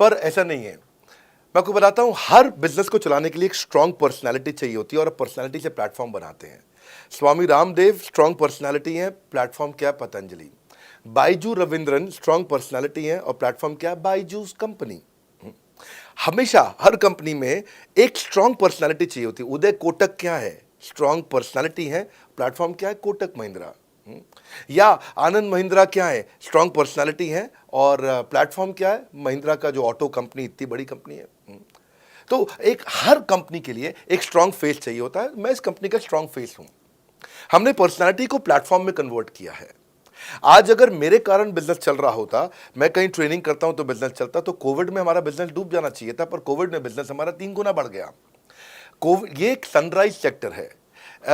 A: पर ऐसा नहीं है। मैं आपको बताता हूँ, हर बिजनेस को चलाने के लिए एक स्ट्रांग पर्सनालिटी चाहिए होती है और पर्सनालिटी से प्लेटफॉर्म बनाते हैं। स्वामी रामदेव स्ट्रांग पर्सनालिटी है, प्लेटफॉर्म क्या है? पतंजलि। बाइजू रविंद्रन स्ट्रांग पर्सनालिटी है और प्लेटफॉर्म क्या है? बाइजूस कंपनी। हमेशा हर कंपनी में एक स्ट्रांग पर्सनालिटी चाहिए होती है। उदय कोटक क्या है? स्ट्रांग पर्सनालिटी है, प्लेटफॉर्म क्या है? कोटक महिंद्रा। या आनंद महिंद्रा क्या है? स्ट्रांग पर्सनालिटी है और प्लेटफॉर्म क्या है? महिंद्रा का जो ऑटो कंपनी, इतनी बड़ी कंपनी है। तो एक हर कंपनी के लिए एक स्ट्रांग फेस चाहिए होता है। मैं इस कंपनी का स्ट्रांग फेस हूं। हमने पर्सनालिटी को प्लेटफॉर्म में कन्वर्ट किया है। आज अगर मेरे कारण बिजनेस चल रहा होता, मैं कहीं ट्रेनिंग करता हूं तो बिजनेस चलता, तो कोविड में हमारा बिजनेस डूब जाना चाहिए था, पर कोविड में बिजनेस हमारा 3 गुना बढ़ गया। कोविड ये एक सनराइज सेक्टर है,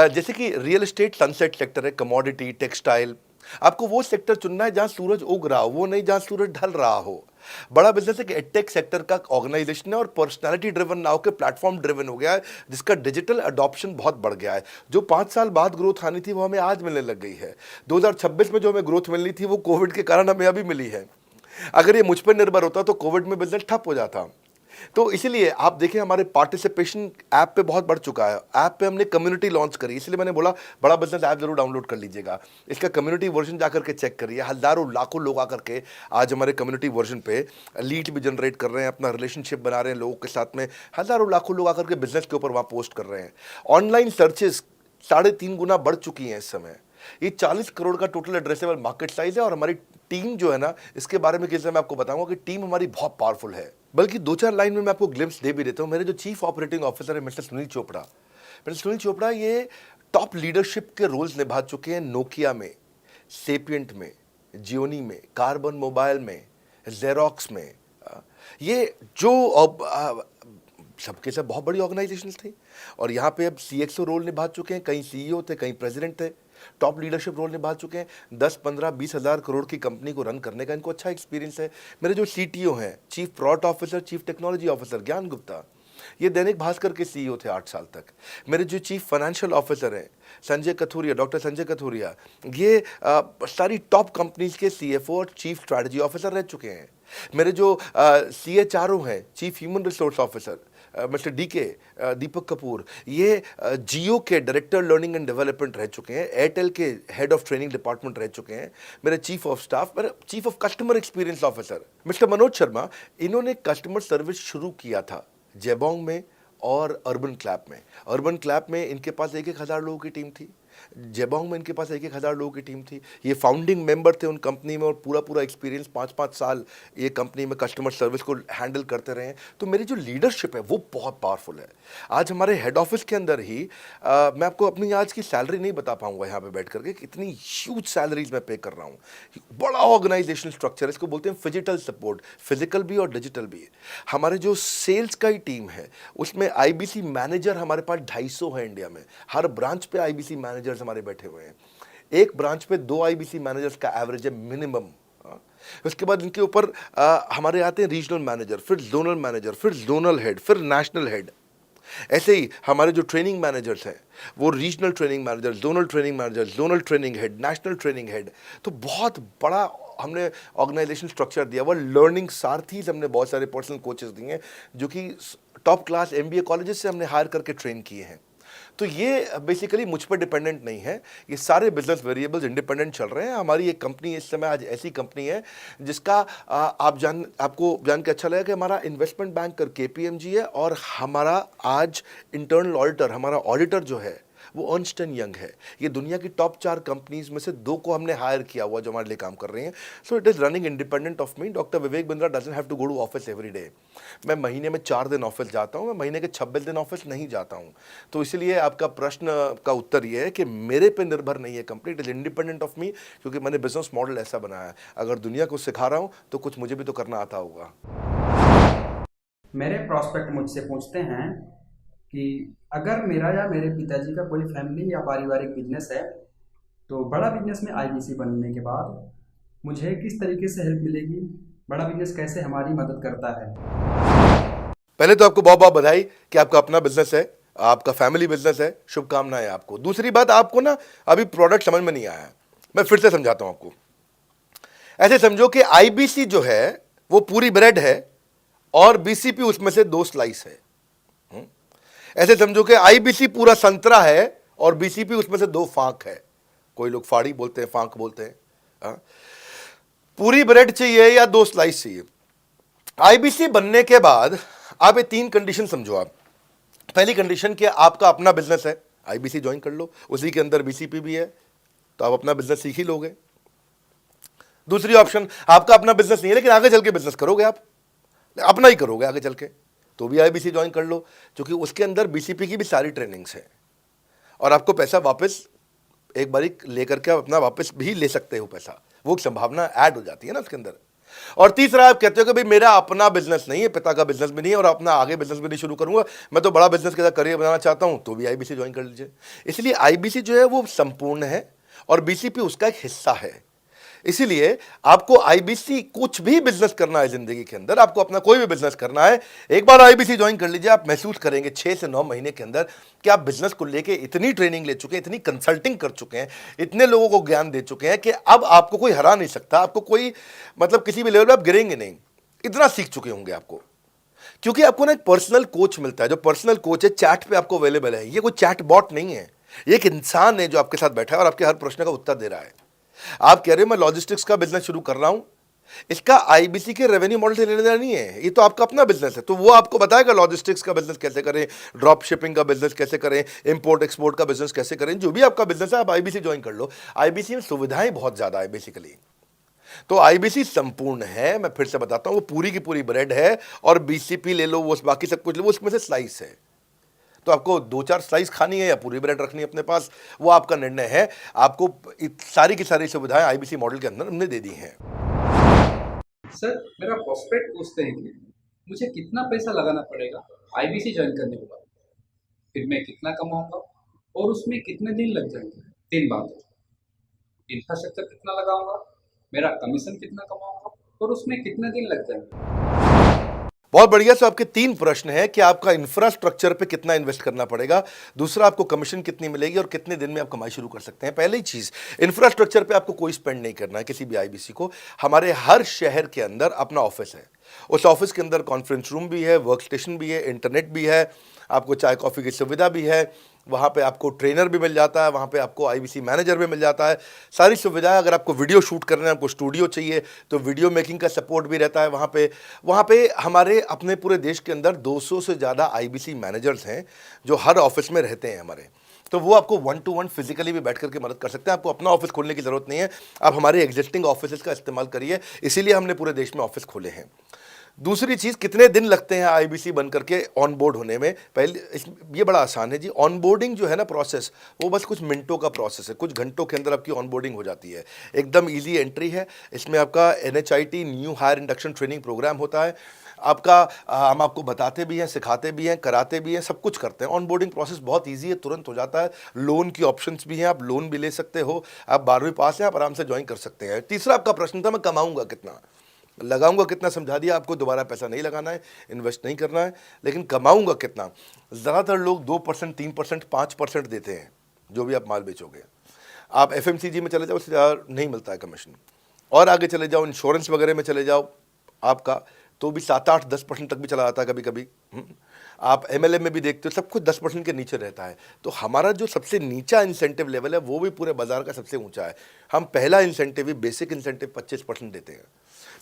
A: जैसे कि रियल एस्टेट सनसेट सेक्टर है, कमोडिटी, टेक्सटाइल। आपको वो सेक्टर चुनना है जहां सूरज उग रहा हो, वो नहीं जहां सूरज ढल रहा हो। बड़ा बिजनेस है कि एडटेक सेक्टर का ऑर्गेनाइजेशन है और पर्सनालिटी ड्रिवन ना होकर प्लेटफॉर्म ड्रिवन हो गया है, जिसका डिजिटल अडॉप्शन बहुत बढ़ गया है। जो 5 साल बाद ग्रोथ आनी थी वो हमें आज मिलने लग गई है। 2026 में जो हमें ग्रोथ मिलनी थी वो कोविड के कारण हमें अभी मिली है। अगर ये मुझ पर निर्भर होता तो कोविड में बिजनेस ठप हो जाता। तो इसीलिए आप देखिए हमारे पार्टिसिपेशन ऐप पे बहुत बढ़ चुका है। ऐप पे हमने कम्युनिटी लॉन्च करी, इसलिए मैंने बोला बड़ा बिजनेस ऐप जरूर डाउनलोड कर लीजिएगा। इसका कम्युनिटी वर्जन जाकर के चेक करिए। हजारों लाखों लोग आकर के आज हमारे कम्युनिटी वर्जन पे लीड भी जनरेट कर रहे हैं, अपना रिलेशनशिप बना रहे हैं लोगों के साथ में। हजारों लाखों लोग आकर के बिजनेस के ऊपर वहाँ पोस्ट कर रहे हैं। ऑनलाइन सर्चेस 3.5 गुना बढ़ चुकी हैं इस समय। ये 40 करोड़ का टोटल एड्रेसेबल मार्केट साइज है और हमारी टीम जो है ना, इसके बारे में किसी मैं आपको बताऊंगा कि टीम हमारी बहुत पावरफुल है। बल्कि 2-4 लाइन में मैं आपको ग्लिम्स दे भी देता हूं। मेरे जो चीफ ऑपरेटिंग ऑफिसर है मिस्टर सुनील चोपड़ा, ये टॉप लीडरशिप के रोल्स निभा चुके हैं नोकिया में, सेपियंट में, जियोनी में, कार्बन मोबाइल में, जेरोक्स में। ये जो सबके सब बहुत बड़ी ऑर्गेनाइजेशंस थी और यहाँ पे अब सीएक्सओ रोल निभा चुके हैं, कहीं सीईओ थे, कहीं प्रेसिडेंट थे, टॉप लीडरशिप रोल निभा चुके हैं। 10, 15, 20 हज़ार करोड़ की कंपनी को रन करने का इनको अच्छा एक्सपीरियंस है। मेरे जो सीटीओ हैं, chief product officer, chief technology officer ज्ञान गुप्ता, ये दैनिक भास्कर के सीईओ थे 8 साल तक। मेरे जो चीफ फाइनेंशियल ऑफिसर हैं संजय कथुरिया, डॉक्टर संजय कथुरिया, ये सारी टॉप कंपनीज के सीएफओ और चीफ स्ट्रैटेजी ऑफिसर रह चुके हैं। मेरे जो CHRO हैं, chief human resource officer mister Deepak Kapoor, ये जियो के डायरेक्टर लर्निंग एंड डेवलपमेंट रह चुके हैं, एयरटेल के हेड ऑफ ट्रेनिंग डिपार्टमेंट रह चुके हैं। मेरे चीफ ऑफ स्टाफ, मेरे chief of customer experience officer mister Manoj Sharma, इन्होंने कस्टमर सर्विस शुरू किया था जेबोंग में और अर्बन क्लैप में। अर्बन क्लैप में इनके पास 1-1 हज़ार लोगों की टीम थी। जेबोंग में इनके पास 1,000 लोगों की टीम थी। ये फाउंडिंग मेंबर थे उन कंपनी में और पूरा एक्सपीरियंस 5-5 साल ये कंपनी में कस्टमर सर्विस को हैंडल करते रहे हैं। तो मेरी जो लीडरशिप है वो बहुत पावरफुल है। आज हमारे हेड ऑफिस के अंदर ही मैं आपको अपनी आज की सैलरी नहीं बता पाऊंगा यहाँ पे बैठ करके, कितनी ह्यूज सैलरीज मैं पे कर रहा हूँ। बड़ा ऑर्गेनाइजेशनल स्ट्रक्चर, इसको बोलते हैं फिजिटल सपोर्ट, फिजिकल भी और डिजिटल भी। हमारे जो सेल्स का ही टीम है उसमें आईबीसी मैनेजर हमारे पास 250 है इंडिया में। हर ब्रांच पे आईबीसी मैनेजर्स हमारे बैठे हुए हैं। एक ब्रांच पे 2 आईबीसी मैनेजर्स का एवरेज है मिनिमम। उसके बाद इनके ऊपर हमारे आते हैं रीजनल मैनेजर, फिर जोनल मैनेजर, फिर जोनल हेड, फिर नेशनल हेड। ऐसे ही हमारे जो ट्रेनिंग मैनेजर्स हैं वो regional training manager, zonal training manager, zonal training head, national training head. तो बहुत बड़ा हमने ऑर्गेनाइजेशन स्ट्रक्चर दिया हुआ। लर्निंग सारथीज हमने बहुत सारे पर्सनल कोचेस दिए हैं जो कि टॉप क्लास एमबीए कॉलेजेस से हमने हायर करके ट्रेन किए हैं। तो ये बेसिकली मुझ पर डिपेंडेंट नहीं है, ये सारे बिजनेस वेरिएबल्स इंडिपेंडेंट चल रहे हैं। हमारी एक कंपनी इस समय आज ऐसी कंपनी है जिसका आपको जान के अच्छा लगेगा कि हमारा इन्वेस्टमेंट बैंकर केपीएमजी है और हमारा आज इंटरनल ऑडिटर, हमारा ऑडिटर जो है वो अर्नस्ट एंड यंग है। ये दुनिया की टॉप 4 कंपनीज में से 2 को हमने हायर किया हुआ जो हमारे लिए काम कर रही हैं। So it is running independent of me. Doctor Vivek Bindra doesn't have to go to office every day. मैं महीने में 4 दिन ऑफिस जाता हूँ, मैं महीने के 26 दिन ऑफिस नहीं जाता हूँ। तो इसलिए आपका प्रश्न का उत्तर ये है कि मेरे पे निर्भर नहीं है company, it is independent of मी, क्योंकि मैंने बिजनेस मॉडल ऐसा बनाया है। अगर दुनिया को सिखा रहा हूँ तो कुछ मुझे भी तो करना आता होगा।
J: मेरे प्रॉस्पेक्ट मुझसे पूछते हैं कि अगर मेरा या मेरे पिताजी का कोई फैमिली या पारिवारिक बिजनेस है तो बड़ा बिजनेस में आईबीसी बनने के बाद मुझे किस तरीके से हेल्प मिलेगी, बड़ा बिजनेस कैसे हमारी मदद करता है।
A: पहले तो आपको बहुत बहुत बधाई कि आपका अपना बिजनेस है, आपका फैमिली बिजनेस है, शुभकामनाएं आपको। दूसरी बात, आपको ना अभी प्रोडक्ट समझ में नहीं आया है, मैं फिर से समझाता हूं आपको। ऐसे समझो कि आईबीसी जो है वो पूरी ब्रेड है और बीसीपी उसमें से 2 स्लाइस है। ऐसे समझो कि आईबीसी पूरा संतरा है और बीसीपी उसमें से 2 फांक है। कोई लोग फाड़ी बोलते हैं, फांक बोलते हैं। पूरी ब्रेड चाहिए या 2 स्लाइस चाहिए। आईबीसी बनने के बाद आप ये 3 कंडीशन समझो। आप पहली कंडीशन कि आपका अपना बिजनेस है, आईबीसी ज्वाइन कर लो, उसी के अंदर बीसीपी भी है तो आप अपना बिजनेस सीख ही लोगे। दूसरी ऑप्शन, आपका अपना बिजनेस नहीं है लेकिन आगे चल के बिजनेस करोगे, आप अपना ही करोगे आगे चल के, तो भी आईबीसी ज्वाइन कर लो, क्योंकि उसके अंदर बीसीपी की भी सारी ट्रेनिंग्स है और आपको पैसा वापस एक बारी लेकर के आप अपना वापस भी ले सकते हो पैसा, वो संभावना ऐड हो जाती है ना उसके अंदर। और तीसरा, आप कहते हो कि भाई मेरा अपना बिजनेस नहीं है, पिता का बिजनेस भी नहीं है और अपना आगे बिजनेस भी नहीं शुरू करूंगा, मैं तो बड़ा बिजनेस के साथ करियर बनाना चाहता हूं, तो भी आईबीसी ज्वाइन कर लीजिए। इसलिए आईबीसी जो है वो संपूर्ण है और बीसीपी उसका एक हिस्सा है। इसीलिए आपको आईबीसी, कुछ भी बिजनेस करना है जिंदगी के अंदर, आपको अपना कोई भी बिजनेस करना है, एक बार आईबीसी ज्वाइन कर लीजिए। आप महसूस करेंगे 6 से 9 महीने के अंदर कि आप बिजनेस को लेके इतनी ट्रेनिंग ले चुके हैं, इतनी कंसल्टिंग कर चुके हैं, इतने लोगों को ज्ञान दे चुके हैं कि अब आपको कोई हरा नहीं सकता। आपको कोई मतलब किसी भी लेवल पर आप गिरेंगे नहीं, इतना सीख चुके होंगे आपको। क्योंकि आपको ना एक पर्सनल कोच मिलता है, जो पर्सनल कोच है चैट पे आपको अवेलेबल है। ये कोई चैट बॉट नहीं है, ये एक इंसान है जो आपके साथ बैठा है और आपके हर प्रश्न का उत्तर दे रहा है। आप कह रहे हो मैं लॉजिस्टिक्स का बिजनेस शुरू कर रहा हूं, इसका आईबीसी के रेवेन्यू मॉडल से लेने देना नहीं है, ये तो आपका अपना बिजनेस है। तो वो आपको बताएगा लॉजिस्टिक्स का बिजनेस कैसे करें, ड्रॉप शिपिंग का बिजनेस कैसे करें, इंपोर्ट एक्सपोर्ट का बिजनेस कैसे करें, जो भी आपका बिजनेस है आप आईबीसी ज्वाइन कर लो। आईबीसी में सुविधाएं बहुत ज्यादा है बेसिकली। तो आईबीसी संपूर्ण है, मैं फिर से बताता हूं, वो पूरी की पूरी ब्रेड है और बीसीपी ले लो, वो बाकी सब कुछ ले, वो उसमें से स्लाइस है। तो आपको 2-4 स्लाइस खानी है या पूरी ब्रेड रखनी है अपने पास, वो आपका निर्णय है। आपको सारी की सारी सुविधाएं आईबीसी मॉडल के अंदर हमने दे दी हैं।
J: सर, मेरा प्रॉस्पेक्ट पूछते हैं कि मुझे कितना पैसा लगाना पड़ेगा आईबीसी ज्वाइन करने के बाद, फिर मैं कितना कमाऊंगा और उसमें कितने दिन लग जाएंगे। 3 बात, इंफ्रास्ट्रक्चर कितना लगाऊंगा, मेरा कमीशन कितना कमाऊंगा और उसमें कितने दिन लग जाएंगे।
A: बहुत बढ़िया। सो आपके 3 प्रश्न हैं कि आपका इंफ्रास्ट्रक्चर पे कितना इन्वेस्ट करना पड़ेगा, दूसरा आपको कमीशन कितनी मिलेगी और कितने दिन में आप कमाई शुरू कर सकते हैं। पहली चीज, इंफ्रास्ट्रक्चर पे आपको कोई स्पेंड नहीं करना है किसी भी आईबीसी को। हमारे हर शहर के अंदर अपना ऑफिस है, उस ऑफिस के अंदर कॉन्फ्रेंस रूम भी है, वर्क स्टेशन भी है, इंटरनेट भी है, आपको चाय कॉफ़ी की सुविधा भी है, वहाँ पे आपको ट्रेनर भी मिल जाता है, वहाँ पे आपको आईबीसी मैनेजर भी मिल जाता है, सारी सुविधाएं। अगर आपको वीडियो शूट करना है, आपको स्टूडियो चाहिए तो वीडियो मेकिंग का सपोर्ट भी रहता है वहाँ पे हमारे अपने पूरे देश के अंदर 200 से ज़्यादा आईबीसी मैनेजर्स हैं जो हर ऑफिस में रहते हैं हमारे। तो वो आपको 1-to-1 फिजिकली भी बैठ करके मदद कर सकते हैं। आपको अपना ऑफिस खोलने की ज़रूरत नहीं है, आप हमारे एग्जिस्टिंग ऑफिस का इस्तेमाल करिए, इसीलिए हमने पूरे देश में ऑफिस खोले हैं। दूसरी चीज़, कितने दिन लगते हैं आईबीसी बन करके ऑन बोर्ड होने में? पहले ये बड़ा आसान है जी। ऑन बोर्डिंग जो है ना प्रोसेस, वो बस कुछ मिनटों का प्रोसेस है, कुछ घंटों के अंदर आपकी ऑन बोर्डिंग हो जाती है। एकदम ईजी एंट्री है। इसमें आपका NHIT new hire induction training program होता है। आपका हम आपको बताते भी हैं, सिखाते भी हैं, कराते भी हैं, सब कुछ करते हैं। ऑन बोर्डिंग प्रोसेस बहुत ईजी है, तुरंत हो जाता है। लोन की ऑप्शंस भी हैं, आप लोन भी ले सकते हो। आप 12वीं पास हैं, आप आराम से ज्वाइन कर सकते हैं। तीसरा आपका प्रश्न था, मैं कमाऊंगा कितना, लगाऊंगा कितना, समझा दिया आपको। दोबारा पैसा नहीं लगाना है, इन्वेस्ट नहीं करना है, लेकिन कमाऊंगा कितना। ज़्यादातर लोग 2%, 3%, 5% देते हैं जो भी आप माल बेचोगे। आप FMCG में चले जाओ, उससे ज़्यादा नहीं मिलता है कमीशन। और आगे चले जाओ, इंश्योरेंस वगैरह में चले जाओ आपका, तो भी 7, 8, 10% तक भी चला जाता है कभी कभी। आप MLM में भी देखते हो, सब कुछ 10% के नीचे रहता है। तो हमारा जो सबसे नीचा इंसेंटिव लेवल है, वो भी पूरे बाजार का सबसे ऊंचा है। हम पहला इंसेंटिव भी, बेसिक इंसेंटिव 25% देते हैं।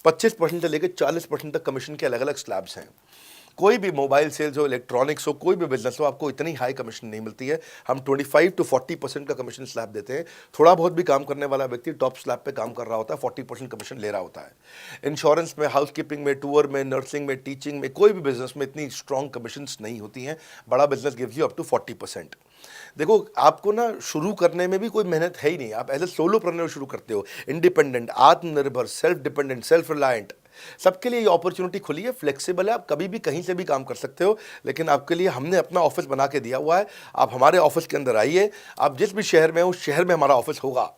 A: 25% से लेकर 40% तक कमीशन के अलग अलग स्लैब्स हैं। कोई भी मोबाइल सेल्स हो, इलेक्ट्रॉनिक्स हो, कोई भी बिजनेस हो, आपको इतनी हाई कमीशन नहीं मिलती है। हम 25 to 40% का कमीशन स्लैब देते हैं। थोड़ा बहुत भी काम करने वाला व्यक्ति टॉप स्लैब पे काम कर रहा होता है, 40% कमीशन ले रहा होता है। इंश्योरेंस में, हाउसकीपिंग में, टूर में, नर्सिंग में, टीचिंग में, कोई भी बिजनेस में इतनी स्ट्रॉन्ग कमीशंस नहीं होती हैं। बड़ा business gives you up to 40%। देखो, आपको ना शुरू करने में भी कोई मेहनत है ही नहीं। आप एज ए सोलोप्रेन्योर शुरू करते हो, इंडिपेंडेंट, आत्मनिर्भर, सेल्फ डिपेंडेंट, सेल्फ रिलायंट। सबके लिए ये अपॉर्चुनिटी खुली है, फ्लेक्सिबल है, आप कभी भी कहीं से भी काम कर सकते हो। लेकिन आपके लिए हमने अपना ऑफिस बना के दिया हुआ है। आप हमारे ऑफिस के अंदर आइए, आप जिस भी शहर में हो, उस शहर में हमारा ऑफिस होगा।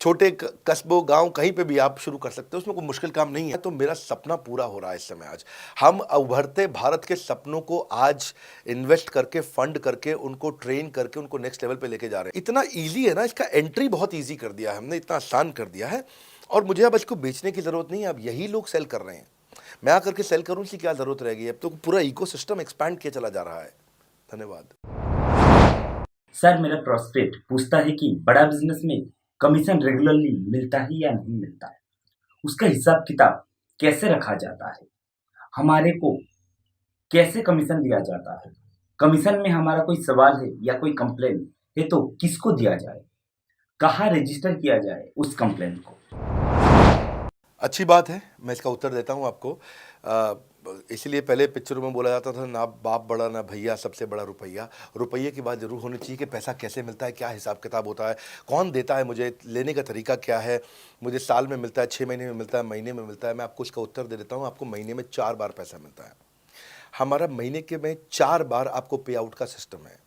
A: छोटे कस्बों, गांव, कहीं पे भी आप शुरू कर सकते हो, उसमें कोई मुश्किल काम नहीं है। तो मेरा सपना पूरा हो रहा है इस समय। आज हम उभरते भारत के सपनों को आज इन्वेस्ट करके, फंड करके, उनको ट्रेन करके, उनको नेक्स्ट लेवल पे लेके जा रहे हैं। इतना ईजी है ना, इसका एंट्री बहुत ईजी कर दिया है हमने, इतना आसान कर दिया है। और मुझे अब इसको बेचने की जरूरत नहीं है, अब यही लोग सेल कर रहे हैं। मैं आकर के सेल करूं, इसकी क्या जरूरत रहेगी? अब तो पूरा इकोसिस्टम एक्सपैंड किया चला जा रहा है। धन्यवाद।
K: सर, मेरा प्रोस्पेक्ट पूछता है कि बड़ा बिजनेस में कमीशन रेगुलरली मिलता है या नहीं मिलता है, उसका हिसाब किताब कैसे रखा जाता है, हमारे को कैसे कमीशन दिया जाता है, कमीशन में हमारा कोई सवाल है या कोई कंप्लेन है तो किसको दिया जाए, कहाँ रजिस्टर किया जाए उस कंप्लेन को।
A: अच्छी बात है, मैं इसका उत्तर देता हूं आपको। इसलिए पहले पिक्चरों में बोला जाता था, ना बाप बड़ा ना भैया, सबसे बड़ा रुपया। रुपये की बात जरूर होनी चाहिए कि पैसा कैसे मिलता है, क्या हिसाब किताब होता है, कौन देता है, मुझे लेने का तरीका क्या है, मुझे साल में मिलता है, 6 महीने में मिलता है, महीने में मिलता है। मैं आपको इसका उत्तर दे देता हूँ। आपको महीने में 4 बार पैसा मिलता है। हमारा महीने के में 4 बार आपको पे आउट का सिस्टम है।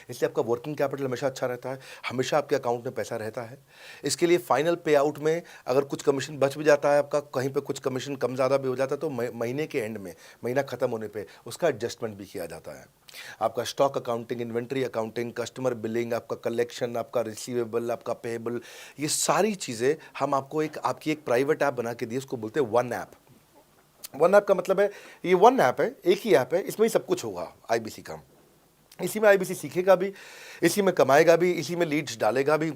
A: इसलिए आपका वर्किंग कैपिटल हमेशा अच्छा रहता है, हमेशा आपके अकाउंट में पैसा रहता है। इसके लिए फाइनल पे आउट में अगर कुछ कमीशन बच भी जाता है आपका, कहीं पे कुछ कमीशन कम ज़्यादा भी हो जाता है, तो महीने के एंड में, महीना ख़त्म होने पे उसका एडजस्टमेंट भी किया जाता है। आपका stock accounting, inventory accounting, customer billing, आपका कलेक्शन, आपका रिसीवेबल, आपका पेएबल, ये सारी चीज़ें हम आपको आपकी एक प्राइवेट ऐप बना के दिए, उसको बोलते हैं वन ऐप। वन ऐप का मतलब है, ये वन ऐप है, एक ही ऐप है, इसमें ही सब कुछ होगा आईबीसी का। इसी में आईबीसी सीखेगा भी, इसी में कमाएगा भी, इसी में लीड्स डालेगा भी,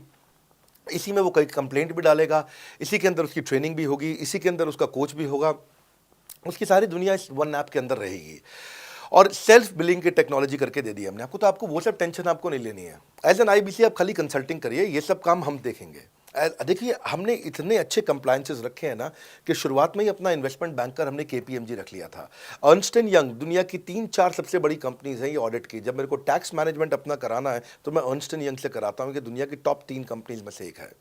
A: इसी में वो कई कंप्लेंट भी डालेगा, इसी के अंदर उसकी ट्रेनिंग भी होगी, इसी के अंदर उसका कोच भी होगा। उसकी सारी दुनिया इस वन ऐप के अंदर रहेगी। और सेल्फ बिलिंग की टेक्नोलॉजी करके दे दी हमने आपको, तो आपको वो सब टेंशन आपको नहीं लेनी है। एज एन आईबीसी आप खाली कंसल्टिंग करिए, ये सब काम हम देखेंगे। देखिए, हमने इतने अच्छे कंप्लायंसेस रखे हैं ना कि शुरुआत में ही अपना इन्वेस्टमेंट बैंकर हमने KPMG रख लिया था। अर्नस्ट एंड यंग, दुनिया की 3-4 सबसे बड़ी कंपनीज हैं ये ऑडिट की। जब मेरे को टैक्स मैनेजमेंट अपना कराना है तो मैं अर्नस्ट एंड यंग से कराता हूँ, कि दुनिया की टॉप 3 कंपनीज में से एक है।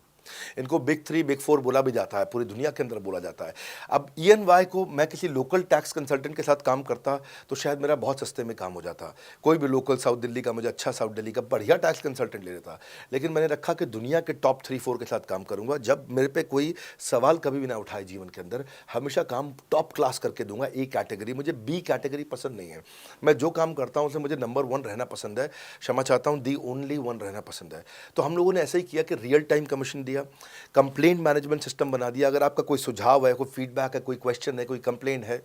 A: इनको बिग 3, बिग 4 बोला भी जाता है, पूरी दुनिया के अंदर बोला जाता है। अब EY को मैं किसी लोकल टैक्स कंसल्टेंट के साथ काम करता तो शायद मेरा बहुत सस्ते में काम हो जाता। कोई भी लोकल साउथ दिल्ली का, मुझे अच्छा साउथ दिल्ली का बढ़िया टैक्स कंसल्टेंट ले लेता। लेकिन मैंने रखा कि दुनिया के टॉप 3-4 के साथ काम करूंगा। जब मेरे पे कोई सवाल कभी भी ना उठाए जीवन के अंदर, हमेशा काम टॉप क्लास करके दूंगा। A कैटेगरी, मुझे B कैटेगरी पसंद नहीं है। मैं जो काम करता हूँ उसे मुझे नंबर 1 रहना पसंद है, क्षमा चाहता हूँ, दी ओनली 1 रहना पसंद है। तो हम लोगों ने ऐसा ही किया कि रियल टाइम कमीशन दिया, कंप्लेंट मैनेजमेंट सिस्टम बना दिया। अगर आपका कोई सुझाव है, कोई फीडबैक है, कोई क्वेश्चन है, कोई कंप्लेंट है,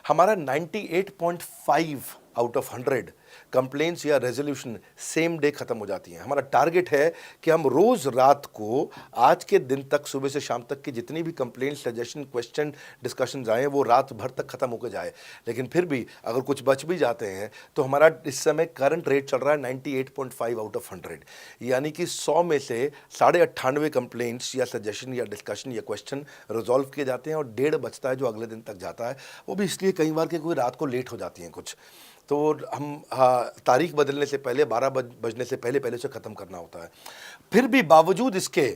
A: हमारा 98.5 आउट ऑफ 100 कंप्लेंट्स या रेजोल्यूशन सेम डे ख़त्म हो जाती हैं। हमारा टारगेट है कि हम रोज़ रात को आज के दिन तक सुबह से शाम तक की जितनी भी कंप्लेंट्स, सजेशन, क्वेश्चन, डिस्कशन आए वो रात भर तक ख़त्म होकर जाए। लेकिन फिर भी अगर कुछ बच भी जाते हैं तो हमारा इस समय करंट रेट चल रहा है 98.5 आउट ऑफ 100, यानी कि 100 में से 98.5 कंप्लेंट्स या सजेशन या डिस्कशन या क्वेश्चन रिजॉल्व किए जाते हैं और 1.5 बचता है जो अगले दिन तक जाता है। वो भी इसलिए कई बार कि कोई रात को लेट हो जाती हैं कुछ, तो हम तारीख बदलने से पहले 12 बजने से पहले पहले से ख़त्म करना होता है। फिर भी बावजूद इसके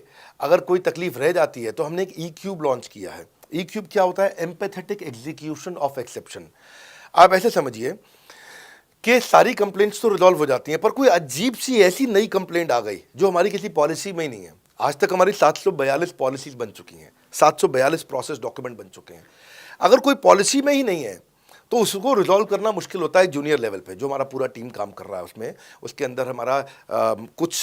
A: अगर कोई तकलीफ रह जाती है तो हमने एक ई क्यूब लॉन्च किया है। ई क्यूब क्या होता है? Empathetic execution of exception. आप ऐसे समझिए कि सारी कंप्लेंट्स तो रिजॉल्व हो जाती हैं, पर कोई अजीब सी ऐसी नई कंप्लेंट आ गई जो हमारी किसी पॉलिसी में ही नहीं है। आज तक हमारी 742 पॉलिसीज बन चुकी हैं, 742 प्रोसेस डॉक्यूमेंट बन चुके हैं। अगर कोई पॉलिसी में ही नहीं है तो उसको रिजॉल्व करना मुश्किल होता है जूनियर लेवल पे, जो हमारा पूरा टीम काम कर रहा है उसमें। उसके अंदर हमारा कुछ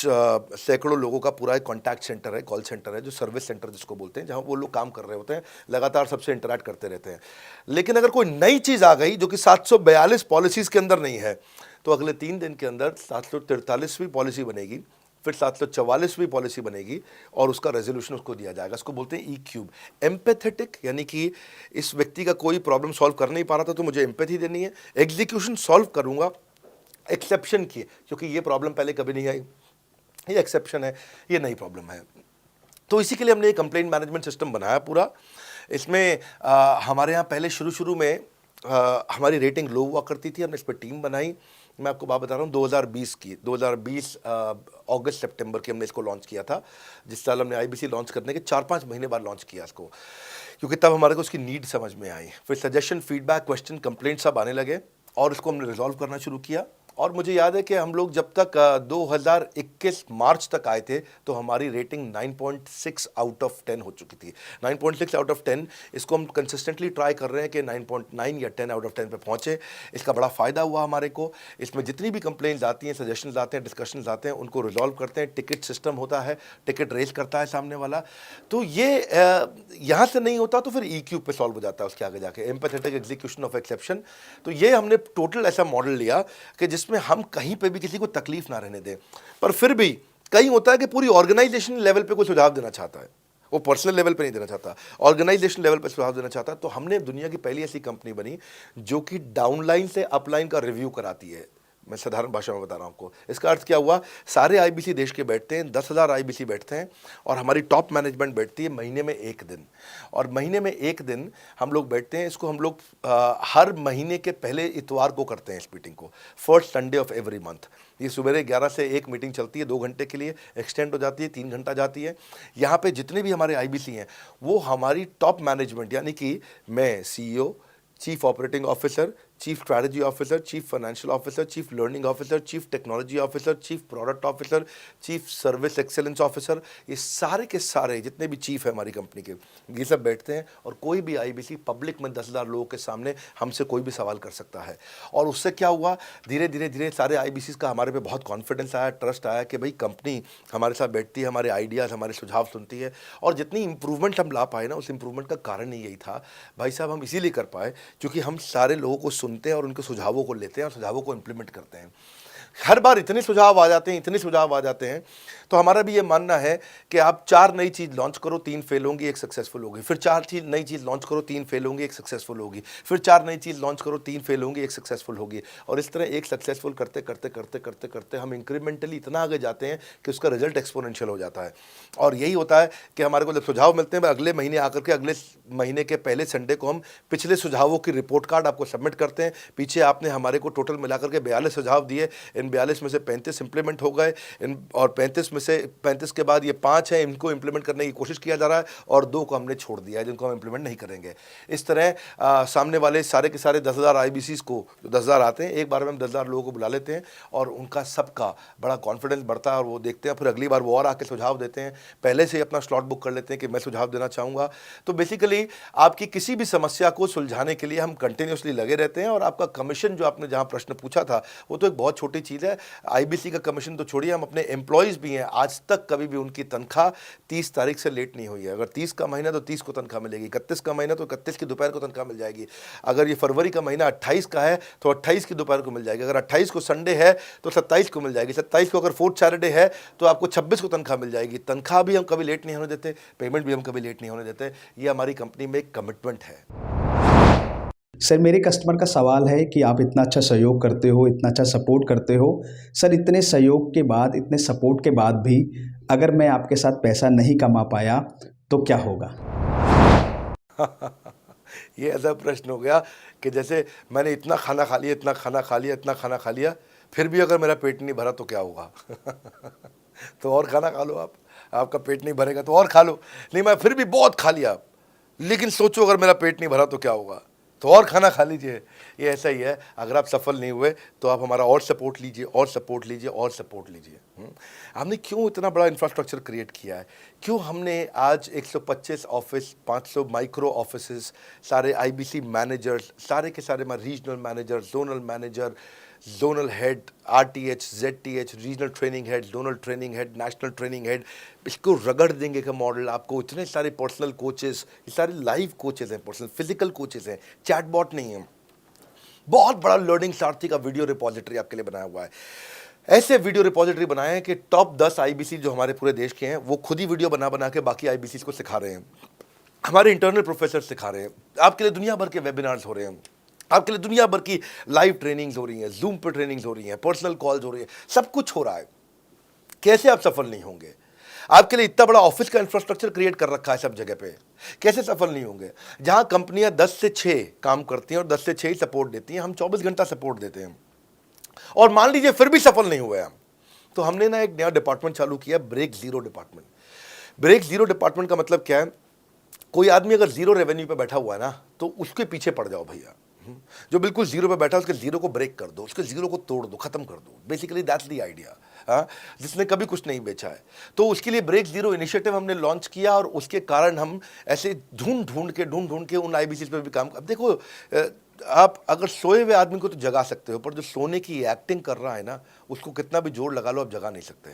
A: सैकड़ों लोगों का पूरा एक कॉन्टैक्ट सेंटर है, कॉल सेंटर है, जो सर्विस सेंटर जिसको बोलते हैं, जहाँ वो लोग काम कर रहे होते हैं, लगातार सबसे इंटरैक्ट करते रहते हैं। लेकिन अगर कोई नई चीज़ आ गई जो कि 742 पॉलिसीज़ के अंदर नहीं है तो अगले 3 दिन के अंदर 743वीं पॉलिसी बनेगी, फिर 744वीं पॉलिसी बनेगी और उसका रेजोल्यूशन उसको दिया जाएगा। इसको बोलते हैं ई क्यूब। एम्पैथेटिक यानी कि इस व्यक्ति का कोई प्रॉब्लम सॉल्व कर नहीं पा रहा था तो मुझे एम्पैथी देनी है। एग्जीक्यूशन सॉल्व करूंगा एक्सेप्शन की, क्योंकि ये प्रॉब्लम पहले कभी नहीं आई, ये एक्सेप्शन है, ये नई प्रॉब्लम है। तो इसी के लिए हमने एक कंप्लेंट मैनेजमेंट सिस्टम बनाया पूरा। इसमें हमारे यहाँ पहले शुरू में हमारी रेटिंग लो हुआ करती थी, हमने इस पर टीम बनाई। मैं आपको बात बता रहा हूँ 2020 अगस्त सितंबर की हमने इसको लॉन्च किया था। जिस साल हमने आईबीसी लॉन्च करने के 4-5 महीने बाद लॉन्च किया इसको, क्योंकि तब हमारे को उसकी नीड समझ में आई। फिर सजेशन, फीडबैक, क्वेश्चन, कंप्लेंट सब आने लगे और इसको हमने रिजॉल्व करना शुरू किया। और मुझे याद है कि हम लोग जब तक 2021 मार्च तक आए थे तो हमारी रेटिंग 9.6 आउट ऑफ 10 हो चुकी थी। 9.6 आउट ऑफ 10, इसको हम कंसिस्टेंटली ट्राई कर रहे हैं कि 9.9 या 10 आउट ऑफ 10 पे पहुँचे। इसका बड़ा फ़ायदा हुआ हमारे को। इसमें जितनी भी कंप्लेंट्स आती हैं, सजेशंस आते हैं, डिस्कशंस आते हैं, उनको रिजॉल्व करते हैं। टिकट सिस्टम होता है, टिकट रेज करता है सामने वाला। तो ये यहाँ से नहीं होता तो फिर ई क्यूब पे सॉल्व हो जाता है उसके आगे जाके, एम्पैथेटिक एग्जीक्यूशन ऑफ एक्सेप्शन। तो ये हमने टोटल ऐसा मॉडल लिया कि जिसमें हम कहीं पे भी किसी को तकलीफ ना रहने दें। पर फिर भी कहीं होता है कि पूरी ऑर्गेनाइजेशन लेवल पे कोई सुझाव देना चाहता है, वो पर्सनल लेवल पे नहीं देना चाहता, ऑर्गेनाइजेशन लेवल पे सुझाव देना चाहता है। तो हमने दुनिया की पहली ऐसी कंपनी बनी जो कि डाउनलाइन से अपलाइन का रिव्यू कराती है। मैं साधारण भाषा में बता रहा हूँ आपको। इसका अर्थ क्या हुआ? सारे आईबीसी देश के बैठते हैं, 10,000 आईबीसी बैठते हैं और हमारी टॉप मैनेजमेंट बैठती है महीने में 1 दिन। और महीने में 1 दिन हम लोग बैठते हैं। इसको हम लोग हर महीने के पहले इतवार को करते हैं इस मीटिंग को, first Sunday off every month. ये सुबह 11 से 1 मीटिंग चलती है, 2 घंटे के लिए एक्सटेंड हो जाती है, 3 घंटा जाती है। यहाँ पे जितने भी हमारे आईबीसी हैं वो हमारी टॉप मैनेजमेंट, यानी कि मैं CEO, chief operating officer, chief strategy officer, chief financial officer, chief learning officer, chief technology officer, chief product officer, chief service excellence officer, ये सारे के सारे जितने भी चीफ है हमारी कंपनी के, ये सब बैठते हैं। और कोई भी आईबीसी पब्लिक में 10,000 लोगों के सामने हमसे कोई भी सवाल कर सकता है। और उससे क्या हुआ, धीरे धीरे सारे आईबीसी का हमारे पे बहुत कॉन्फिडेंस आया, ट्रस्ट आया कि भाई कंपनी हमारे साथ बैठती है, हमारे आइडियाज़, हमारे सुझाव सुनती है। और जितनी इंप्रूवमेंट हम ला पाए ना, उस इंप्रूवमेंट का कारण ही यही था भाई साहब, हम इसीलिए कर पाए क्योंकि हम सारे लोगों को सुनते हैं और उनके सुझावों को लेते हैं और सुझावों को इंप्लीमेंट करते हैं। हर बार इतने सुझाव आ जाते हैं, तो हमारा भी ये मानना है कि आप 4 नई चीज़ लॉन्च करो, 3 फेल होंगी, 1 सक्सेसफुल होगी। फिर 4 नई चीज़ लॉन्च करो, 3 फेल होंगी, 1 सक्सेसफुल होगी। फिर 4 नई चीज़ लॉन्च करो, 3 फेल होंगी, 1 सक्सेसफुल होगी। और इस तरह 1 सक्सेसफुल करते हम इंक्रीमेंटली इतना आगे जाते हैं कि उसका रिजल्ट एक्सपोनेंशियल हो जाता है। और यही होता है कि हमारे को जब सुझाव मिलते हैं, अगले महीने आकर के अगले महीने के पहले संडे को हम पिछले सुझावों की रिपोर्ट कार्ड आपको सबमिट करते हैं। पीछे आपने हमारे को टोटल मिलाकर के 42 सुझाव दिए, इन 42 में से 35 इंप्लीमेंट हो गए, और 35 में से 35 के बाद ये 5 हैं, इनको इंप्लीमेंट करने की कोशिश किया जा रहा है, और 2 को हमने छोड़ दिया है जिनको हम इंप्लीमेंट नहीं करेंगे। इस तरह सामने वाले सारे के सारे 10,000 आईबीसीज को, जो 10,000 आते हैं, एक बार में हम 10,000 लोगों को बुला लेते हैं और उनका सबका बड़ा कॉन्फिडेंस बढ़ता है और वो देखते हैं, फिर अगली बार वो और आके सुझाव देते हैं। पहले से ही अपना स्लॉट बुक कर लेते हैं कि मैं सुझाव देना चाहूँगा। तो बेसिकली आपकी किसी भी समस्या को सुलझाने के लिए हम कंटिन्यूसली लगे रहते हैं। और आपका कमीशन, जो आपने जहाँ प्रश्न पूछा था, वो तो एक बहुत छोटी चीज़ है। आईबीसी का कमीशन तो छोड़िए, हम अपने एम्प्लॉयज़ भी हैं, आज तक कभी भी उनकी तनख्वाह 30 तारीख से लेट नहीं हुई है। अगर 30 का महीना तो 30 को तनख्वाह मिलेगी, 31 का महीना तो 31 की दोपहर को तनख्वाह मिल जाएगी। अगर ये फरवरी का महीना 28 का है तो 28 की दोपहर को मिल जाएगी। अगर 28 को संडे है तो 27 को मिल जाएगी। 27 को अगर फोर्थ सैटरडे है तो आपको 26 को तनख्वाह मिल जाएगी। तनख्वाह भी हम कभी लेट नहीं होने देते, पेमेंट भी हम कभी लेट नहीं होने देते। ये हमारी कंपनी में एक कमिटमेंट है।
B: सर मेरे कस्टमर का सवाल है कि आप इतना अच्छा सहयोग करते हो, इतना अच्छा सपोर्ट करते हो, सर इतने सहयोग के बाद, इतने सपोर्ट के बाद भी अगर मैं आपके साथ पैसा नहीं कमा पाया तो क्या होगा?
A: ये ऐसा प्रश्न हो गया कि जैसे मैंने इतना खाना खा लिया, इतना खाना खा लिया, इतना खाना खा लिया, फिर भी अगर मेरा पेट नहीं भरा तो क्या होगा? तो और खाना खा लो आप, आपका पेट नहीं भरेगा तो और खा लो। नहीं, मैं फिर भी बहुत खा लिया, लेकिन सोचो अगर मेरा पेट नहीं भरा तो क्या होगा? तो और खाना खा लीजिए। ये ऐसा ही है, अगर आप सफल नहीं हुए तो आप हमारा और सपोर्ट लीजिए, और सपोर्ट लीजिए, और सपोर्ट लीजिए। हमने क्यों इतना बड़ा इंफ्रास्ट्रक्चर क्रिएट किया है? क्यों हमने आज 125 ऑफिस, 500 माइक्रो ऑफिसेस, सारे आईबीसी मैनेजर्स, सारे के सारे regional manager, zonal manager, zonal head, RTH, ZTH, regional training head, zonal training head, national training head, इसको रगड़ देंगे का मॉडल आपको। इतने सारे पर्सनल कोचेस, ये सारे लाइव कोचेस हैं, पर्सनल फिजिकल कोचेस हैं, चैटबॉट नहीं है। बहुत बड़ा लर्निंग सारथी का वीडियो रिपोजिटरी आपके लिए बनाया हुआ है। ऐसे वीडियो रिपोजिटरी बनाए हैं कि टॉप 10 आईबीसी जो हमारे पूरे देश के हैं वो खुद ही वीडियो बना बना के बाकी आईबीसी को सिखा रहे हैं। हमारे इंटरनल प्रोफेसर सिखा रहे हैं, आपके लिए दुनिया भर के वेबिनार्स हो रहे हैं, आपके लिए दुनिया भर की लाइव ट्रेनिंग्स हो रही हैं, जूम पर ट्रेनिंग्स हो रही हैं, पर्सनल कॉल्स हो रही हैं, सब कुछ हो रहा है। कैसे आप सफल नहीं होंगे? आपके लिए इतना बड़ा ऑफिस का इंफ्रास्ट्रक्चर क्रिएट कर रखा है सब जगह पे, कैसे सफल नहीं होंगे? जहां कंपनियां 10 से 6 काम करती हैं और 10 से 6 ही सपोर्ट देती हैं, हम 24 घंटा सपोर्ट देते हैं, और मान लीजिए फिर भी सफल नहीं हुए हम, तो हमने ना एक नया डिपार्टमेंट चालू किया, break zero department. Break zero department का मतलब क्या है? कोई आदमी अगर जीरो रेवेन्यू पे बैठा हुआ है ना, तो उसके पीछे पड़ जाओ भैया। जो बिल्कुल जीरो पे बैठा है उसके जीरो को ब्रेक कर दो, उसके जीरो को तोड़ दो, खत्म कर दो। Basically that's the idea. हाँ, जिसने कभी कुछ नहीं बेचा है, तो उसके लिए ब्रेक जीरो इनिशिएटिव हमने लॉन्च किया, और उसके कारण हम ऐसे ढूंढ ढूंढ के उन आईबीसी पे भी काम। अब देखो, आप अगर सोए हुए आदमी को तो जगा सकते हो, पर जो सोने की एक्टिंग कर रहा है ना, उसको कितना भी जोर लगा लो आप जगा नहीं सकते।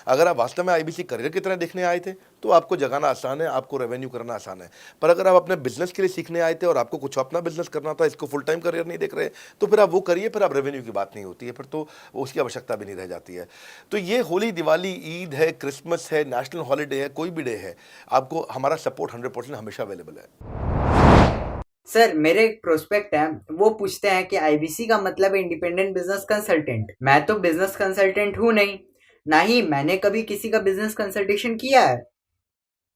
A: अगर आप वास्तव में आईबीसी करियर की तरह देखने आए थे तो आपको जगाना आसान है, आपको रेवेन्यू करना आसान है। पर अगर आप अपने बिजनेस के लिए सीखने आए थे और आपको कुछ अपना बिजनेस करना था, इसको फुल टाइम करियर नहीं देख रहे, तो फिर आप वो करिए, फिर आप रेवेन्यू की बात नहीं होती है, फिर तो उसकी आवश्यकता भी नहीं रह जाती है। तो ये होली, दिवाली, ईद है, क्रिसमस है, नेशनल हॉलीडे है, कोई भी डे है, आपको हमारा सपोर्ट 100% हमेशा अवेलेबल है।
L: सर मेरे एक प्रोस्पेक्ट है, वो पूछते हैं कि आईबीसी का मतलब है इंडिपेंडेंट बिजनेस कंसल्टेंट। मैं तो बिजनेस कंसल्टेंट हूँ नहीं, ना ही मैंने कभी किसी का बिजनेस कंसल्टेशन किया है,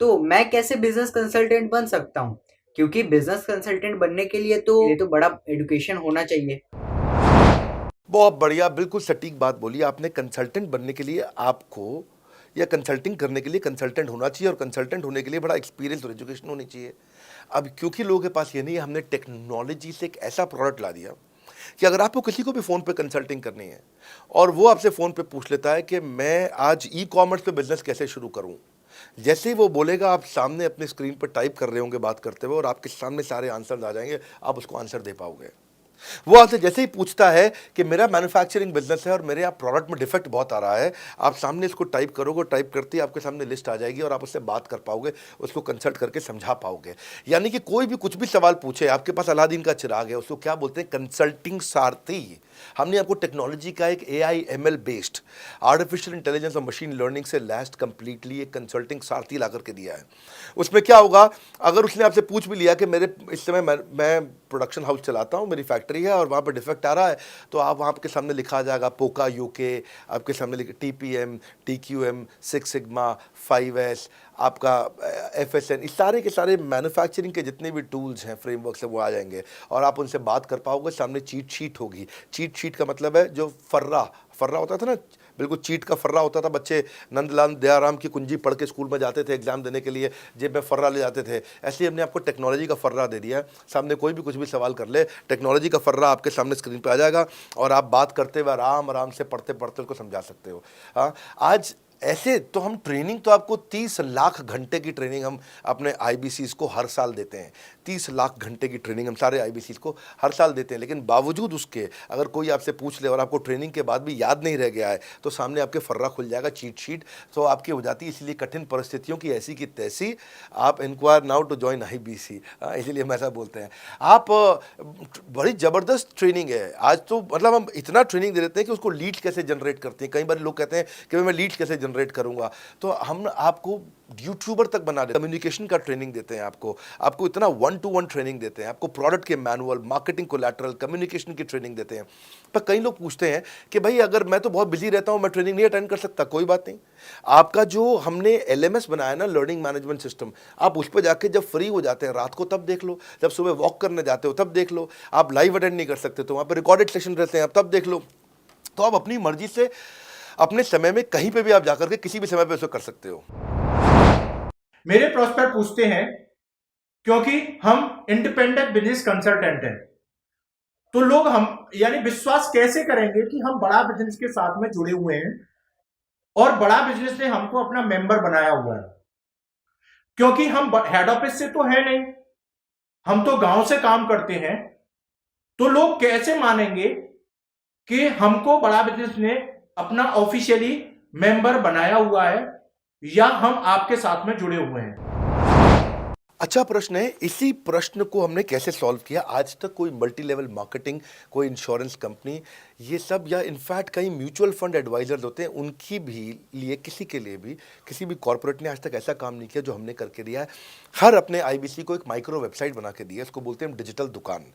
L: तो मैं कैसे बिजनेस कंसल्टेंट बन सकता हूँ? क्योंकि बिजनेस कंसल्टेंट बनने के लिए तो बड़ा एजुकेशन होना चाहिए।
A: बहुत बढ़िया, बिल्कुल सटीक बात बोली आपने। कंसल्टेंट बनने के लिए आपको, या कंसल्टिंग करने के लिए कंसल्टेंट होना चाहिए, और कंसल्टेंट होने के लिए बड़ा एक्सपीरियंस और एजुकेशन होनी चाहिए। अब क्योंकि लोगों के पास ये नहीं है, हमने टेक्नोलॉजी से एक ऐसा प्रोडक्ट ला दिया कि अगर आपको किसी को भी फ़ोन पे कंसल्टिंग करनी है और वो आपसे फ़ोन पे पूछ लेता है कि मैं आज ई कॉमर्स पे बिजनेस कैसे शुरू करूं, जैसे ही वो बोलेगा, आप सामने अपने स्क्रीन पर टाइप कर रहे होंगे बात करते हुए, और आपके सामने सारे आंसर आ जाएंगे, आप उसको आंसर दे पाओगे। वो आपसे जैसे ही पूछता है कि मेरा मैन्युफैक्चरिंग बिजनेस है और मेरे यहाँ प्रोडक्ट में डिफेक्ट बहुत आ रहा है, आप सामने इसको टाइप करोगे, टाइप करते ही आपके सामने लिस्ट आ जाएगी और आप उससे बात कर पाओगे, उसको कंसल्ट करके समझा पाओगे। यानी कि कोई भी कुछ भी सवाल पूछे, आपके पास अलादीन का चिराग है, उसको क्या बोलते हैं? कंसल्टिंग सारथी। हमने आपको टेक्नोलॉजी का एक AI ML based, artificial intelligence और मशीन लर्निंग से लैस्ड कंप्लीटली एक कंसल्टिंग सारथी ला करके दिया है। उसमें क्या होगा, अगर उसने आपसे पूछ भी लिया कि मेरे इस समय मैं प्रोडक्शन हाउस चलाता हूँ, मेरी फैक्ट्री है और वहाँ पर डिफेक्ट आ रहा है, तो आप वहाँ आपके सामने लिखा आ जाएगा पोका UK, आपके सामने लिखा TPM, TQM, 6 सिग्मा, 5S, आपका FSN, इस सारे के सारे मैन्युफैक्चरिंग के जितने भी टूल्स हैं, फ्रेमवर्क से, वो आ जाएंगे और आप उनसे बात कर पाओगे। सामने चीट शीट होगी। चीट शीट का मतलब है जो फर्रा होता था ना, बिल्कुल चीट का फर्रा होता था। बच्चे नंदलाल दयाराम की कुंजी पढ़ के स्कूल में जाते थे एग्जाम देने के लिए, जेब में फर्रा ले जाते थे। ऐसे ही हमने आपको टेक्नोलॉजी का फर्रा दे दिया है। सामने कोई भी कुछ भी सवाल कर ले, टेक्नोलॉजी का फर्रा आपके सामने स्क्रीन पे आ जाएगा और आप बात करते हुए आराम से पढ़ते पढ़ते उसको समझा सकते हो। हाँ, आज ऐसे तो हम ट्रेनिंग तो आपको 30 लाख घंटे की ट्रेनिंग हम अपने आईबीसीज को हर साल देते हैं। 30 लाख घंटे की ट्रेनिंग हम सारे आईबीसीज को हर साल देते हैं, लेकिन बावजूद उसके अगर कोई आपसे पूछ ले और आपको ट्रेनिंग के बाद भी याद नहीं रह गया है तो सामने आपके फर्रा खुल जाएगा, चीट शीट तो आपकी हो जाती है। इसलिए कठिन परिस्थितियों की ऐसी की तैसी, आप enquire now to join IBC, इसलिए हम ऐसा बोलते हैं। आप बड़ी ज़बरदस्त ट्रेनिंग है आज तो, मतलब हम इतना ट्रेनिंग दे देते हैं कि उसको लीड कैसे जनरेट करते हैं। कई बार लोग कहते हैं कि मैं लीड कैसे जनरेट करूंगा, तो हम आपको यूट्यूबर तक बना देते हैं। कम्युनिकेशन का ट्रेनिंग देते हैं आपको इतना 1-to-1 ट्रेनिंग देते हैं, आपको प्रोडक्ट के मैनुअल, मार्केटिंग कोलैटरल, कम्युनिकेशन की ट्रेनिंग देते हैं। पर कई लोग पूछते हैं कि भाई अगर मैं तो बहुत बिजी रहता हूं, मैं ट्रेनिंग नहीं अटेंड कर सकता। कोई बात नहीं, आपका जो हमने LMS बनाया ना, लर्निंग मैनेजमेंट सिस्टम, आप उस पर जाके जब फ्री हो जाते हैं रात को तब देख लो, जब सुबह वॉक करने जाते हो तब देख लो, आप लाइव अटेंड नहीं कर सकते तो वहाँ पर रिकॉर्डेड सेशन रहते हैं, आप तब देख लो। तो आप अपनी मर्जी से अपने समय में कहीं पे भी आप जाकर के किसी भी समय पे उसको कर सकते हो।
M: मेरे प्रोस्पेक्ट पूछते हैं, क्योंकि हम इंडिपेंडेंट बिजनेस कंसल्टेंट हैं, तो लोग हम यानी विश्वास कैसे करेंगे कि हम बड़ा बिजनेस के साथ में जुड़े हुए हैं और बड़ा बिजनेस ने हमको अपना मेंबर बनाया हुआ है। क्योंकि हम हेड ऑफिस से तो है नहीं, हम तो गांव से काम करते हैं, तो लोग कैसे मानेंगे कि हमको बड़ा बिजनेस ने अपना ऑफिशियली मेंबर बनाया हुआ है या हम आपके साथ में जुड़े हुए हैं।
A: अच्छा प्रश्न है। इसी प्रश्न को हमने कैसे सॉल्व किया, आज तक कोई मल्टी लेवल मार्केटिंग, कोई इंश्योरेंस कंपनी, ये सब, या इनफैक्ट कई म्यूचुअल फंड एडवाइजर्स होते हैं, उनकी भी लिए किसी के लिए भी किसी भी कॉर्पोरेट ने आज तक ऐसा काम नहीं किया जो हमने करके दिया है। हर अपने आईबीसी को एक माइक्रो वेबसाइट बना के दिया, इसको बोलते हैं डिजिटल दुकान।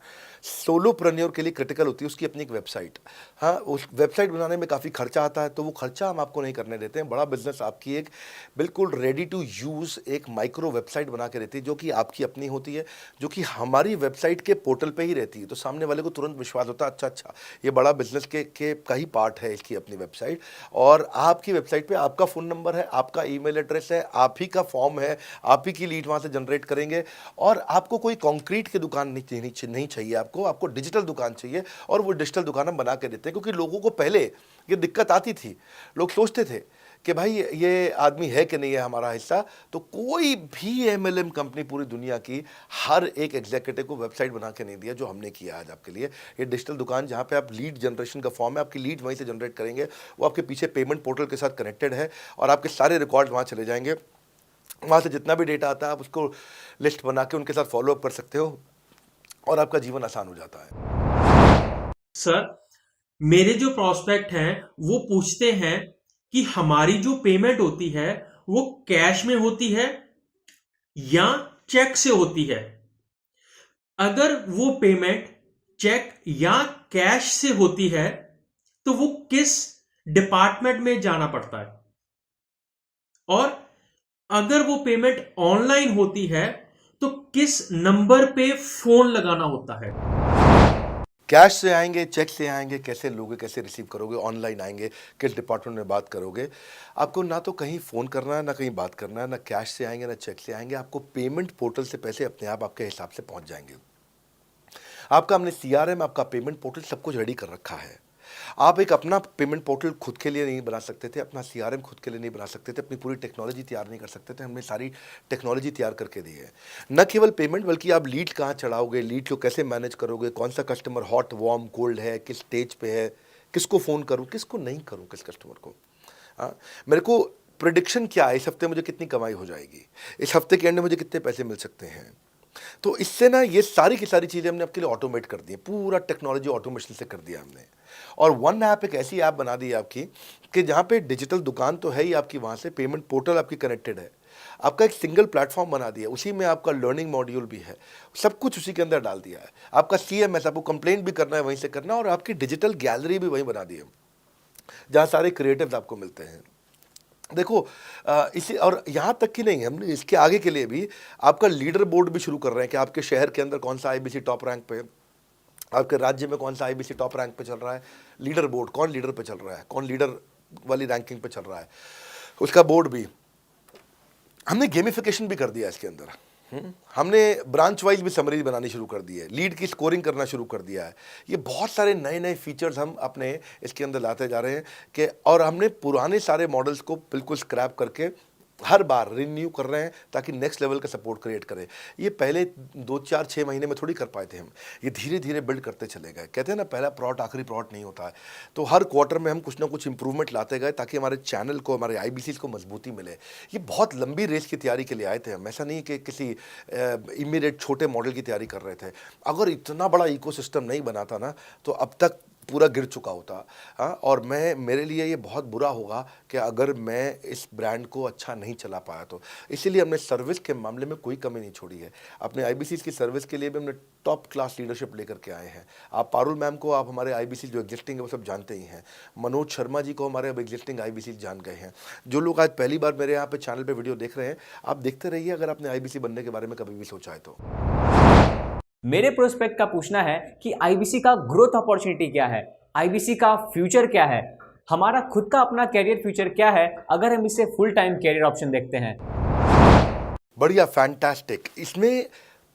A: सोलोप्रेन्योर के लिए क्रिटिकल होती है उसकी अपनी एक वेबसाइट। हाँ, उस वेबसाइट बनाने में काफ़ी खर्चा आता है, तो वो खर्चा हम आपको नहीं करने देते हैं। बड़ा बिजनेस आपकी एक बिल्कुल रेडी टू यूज़ एक माइक्रो वेबसाइट बना के देती है, जो कि आपकी अपनी होती है, जो कि हमारी वेबसाइट के पोर्टल पे ही रहती है। तो सामने वाले को तुरंत विश्वास होता है, अच्छा ये बड़ा बिजनेस के का ही पार्ट है इसकी अपनी वेबसाइट। और आपकी वेबसाइट पे आपका फ़ोन नंबर है, आपका ईमेल एड्रेस है, आप ही का फॉर्म है, आप ही की लीड वहाँ से जनरेट करेंगे। और आपको कोई कंक्रीट की दुकान नहीं चाहिए, आपको डिजिटल दुकान चाहिए। और वो डिजिटल दुकान हम बना के देते हैं, क्योंकि लोगों को पहले ये दिक्कत आती थी, लोग सोचते थे कि भाई ये आदमी है कि नहीं है हमारा हिस्सा। तो कोई भी MLM कंपनी पूरी दुनिया की हर एक एग्जीक्यूटिव को वेबसाइट बना के नहीं दिया जो हमने किया आज आपके लिए। ये डिजिटल दुकान जहाँ पे आप लीड जनरेशन का फॉर्म है, आपकी लीड वहीं से जनरेट करेंगे, वो आपके पीछे पेमेंट पोर्टल के साथ कनेक्टेड है और आपके सारे रिकॉर्ड वहाँ चले जाएंगे। वहाँ से जितना भी डेटा आता है आप उसको लिस्ट बना के उनके साथ फॉलोअप कर सकते हो और आपका जीवन आसान हो जाता है।
N: सर, मेरे जो प्रोस्पेक्ट हैं वो पूछते हैं कि हमारी जो पेमेंट होती है वो कैश में होती है या चेक से होती है। अगर वो पेमेंट चेक या कैश से होती है तो वो किस डिपार्टमेंट में जाना पड़ता है, और अगर वो पेमेंट ऑनलाइन होती है तो किस नंबर पे फोन लगाना होता है।
A: कैश से आएंगे, चेक से आएंगे, कैसे लोगे, कैसे रिसीव करोगे, ऑनलाइन आएंगे, किस डिपार्टमेंट में बात करोगे। आपको ना तो कहीं फ़ोन करना है, ना कहीं बात करना है, ना कैश से आएंगे ना चेक से आएंगे। आपको पेमेंट पोर्टल से पैसे अपने आप आपके हिसाब से पहुंच जाएंगे। आपका हमने CRM, आपका पेमेंट पोर्टल सब कुछ रेडी कर रखा है। आप एक अपना पेमेंट पोर्टल खुद के लिए नहीं बना सकते थे, अपना CRM खुद के लिए नहीं बना सकते थे, अपनी पूरी टेक्नोलॉजी तैयार नहीं कर सकते थे। हमने सारी टेक्नोलॉजी तैयार करके दी है। न केवल पेमेंट, बल्कि आप लीड कहाँ चढ़ाओगे, लीड को कैसे मैनेज करोगे, कौन सा कस्टमर हॉट, वार्म, कोल्ड है, किस स्टेज पे है, किसको फ़ोन करूँ, किसको नहीं करूँ, किस कस्टमर को। हाँ, मेरे को प्रेडिक्शन क्या है, इस हफ्ते मुझे कितनी कमाई हो जाएगी, इस हफ्ते के एंड में मुझे कितने पैसे मिल सकते हैं। तो इससे ना ये सारी की सारी चीज़ें हमने आपके लिए ऑटोमेट कर दी है, पूरा टेक्नोलॉजी ऑटोमेशन से कर दिया हमने। और वन ऐप एक ऐसी ऐप बना दी है आपकी कि जहाँ पे डिजिटल दुकान तो है ही आपकी, वहाँ से पेमेंट पोर्टल आपकी कनेक्टेड है, आपका एक सिंगल प्लेटफॉर्म बना दिया, उसी में आपका लर्निंग मॉड्यूल भी है, सब कुछ उसी के अंदर डाल दिया है। आपका CMS, आपको कंप्लेंट भी करना है वहीं से करना, और आपकी डिजिटल गैलरी भी वहीं बना दी है जहाँ सारे क्रिएटिव्स आपको मिलते हैं। देखो इसी, और यहाँ तक कि नहीं, हमने इसके आगे के लिए भी आपका लीडर बोर्ड भी शुरू कर रहे हैं कि आपके शहर के अंदर कौन सा IBC टॉप रैंक पे, आपके राज्य में कौन सा IBC टॉप रैंक पे चल रहा है, लीडर बोर्ड कौन लीडर पे चल रहा है, कौन लीडर वाली रैंकिंग पे चल रहा है, उसका बोर्ड भी हमने गेमिफिकेशन भी कर दिया इसके अंदर। हमने ब्रांच वाइज भी समरी बनानी शुरू कर दी है, लीड की स्कोरिंग करना शुरू कर दिया है। ये बहुत सारे नए नए फीचर्स हम अपने इसके अंदर लाते जा रहे हैं कि और हमने पुराने सारे मॉडल्स को बिल्कुल स्क्रैप करके हर बार रिन्यू कर रहे हैं ताकि नेक्स्ट लेवल का सपोर्ट क्रिएट करें। ये पहले 2-4-6 महीने में थोड़ी कर पाए थे हम, ये धीरे धीरे बिल्ड करते चले गए। कहते हैं ना, पहला प्लॉट आखिरी प्लॉट नहीं होता है। तो हर क्वार्टर में हम कुछ ना कुछ इंप्रूवमेंट लाते गए ताकि हमारे चैनल को, हमारे आईबीसी को मजबूती मिले। ये बहुत लंबी रेस की तैयारी के लिए आए थे हम, ऐसा नहीं कि किसी इमीडिएट छोटे मॉडल की तैयारी कर रहे थे। अगर इतना बड़ा इकोसिस्टम नहीं बनाता ना तो अब तक पूरा गिर चुका होता। हाँ, और मेरे लिए ये बहुत बुरा होगा कि अगर मैं इस ब्रांड को अच्छा नहीं चला पाया तो। इसीलिए हमने सर्विस के मामले में कोई कमी नहीं छोड़ी है। अपने आईबीसी की सर्विस के लिए भी हमने टॉप क्लास लीडरशिप लेकर के आए हैं। आप पारुल मैम को, आप हमारे आईबीसी जो एग्जिस्टिंग है वो सब जानते ही हैं। मनोज शर्मा जी को हमारे अब एग्जिस्टिंग आईबीसी जान गए हैं। जो लोग आज पहली बार मेरे यहाँ पे चैनल पे वीडियो देख रहे हैं, आप देखते रहिए अगर आपने आईबीसी बनने के बारे में कभी भी सोचा है तो।
O: मेरे प्रोस्पेक्ट का पूछना है कि आईबीसी का ग्रोथ अपॉर्चुनिटी क्या है, आईबीसी का फ्यूचर क्या है, हमारा खुद का अपना कैरियर फ्यूचर क्या है अगर हम इसे फुल टाइम कैरियर ऑप्शन देखते हैं।
A: बढ़िया, फैंटास्टिक। इसमें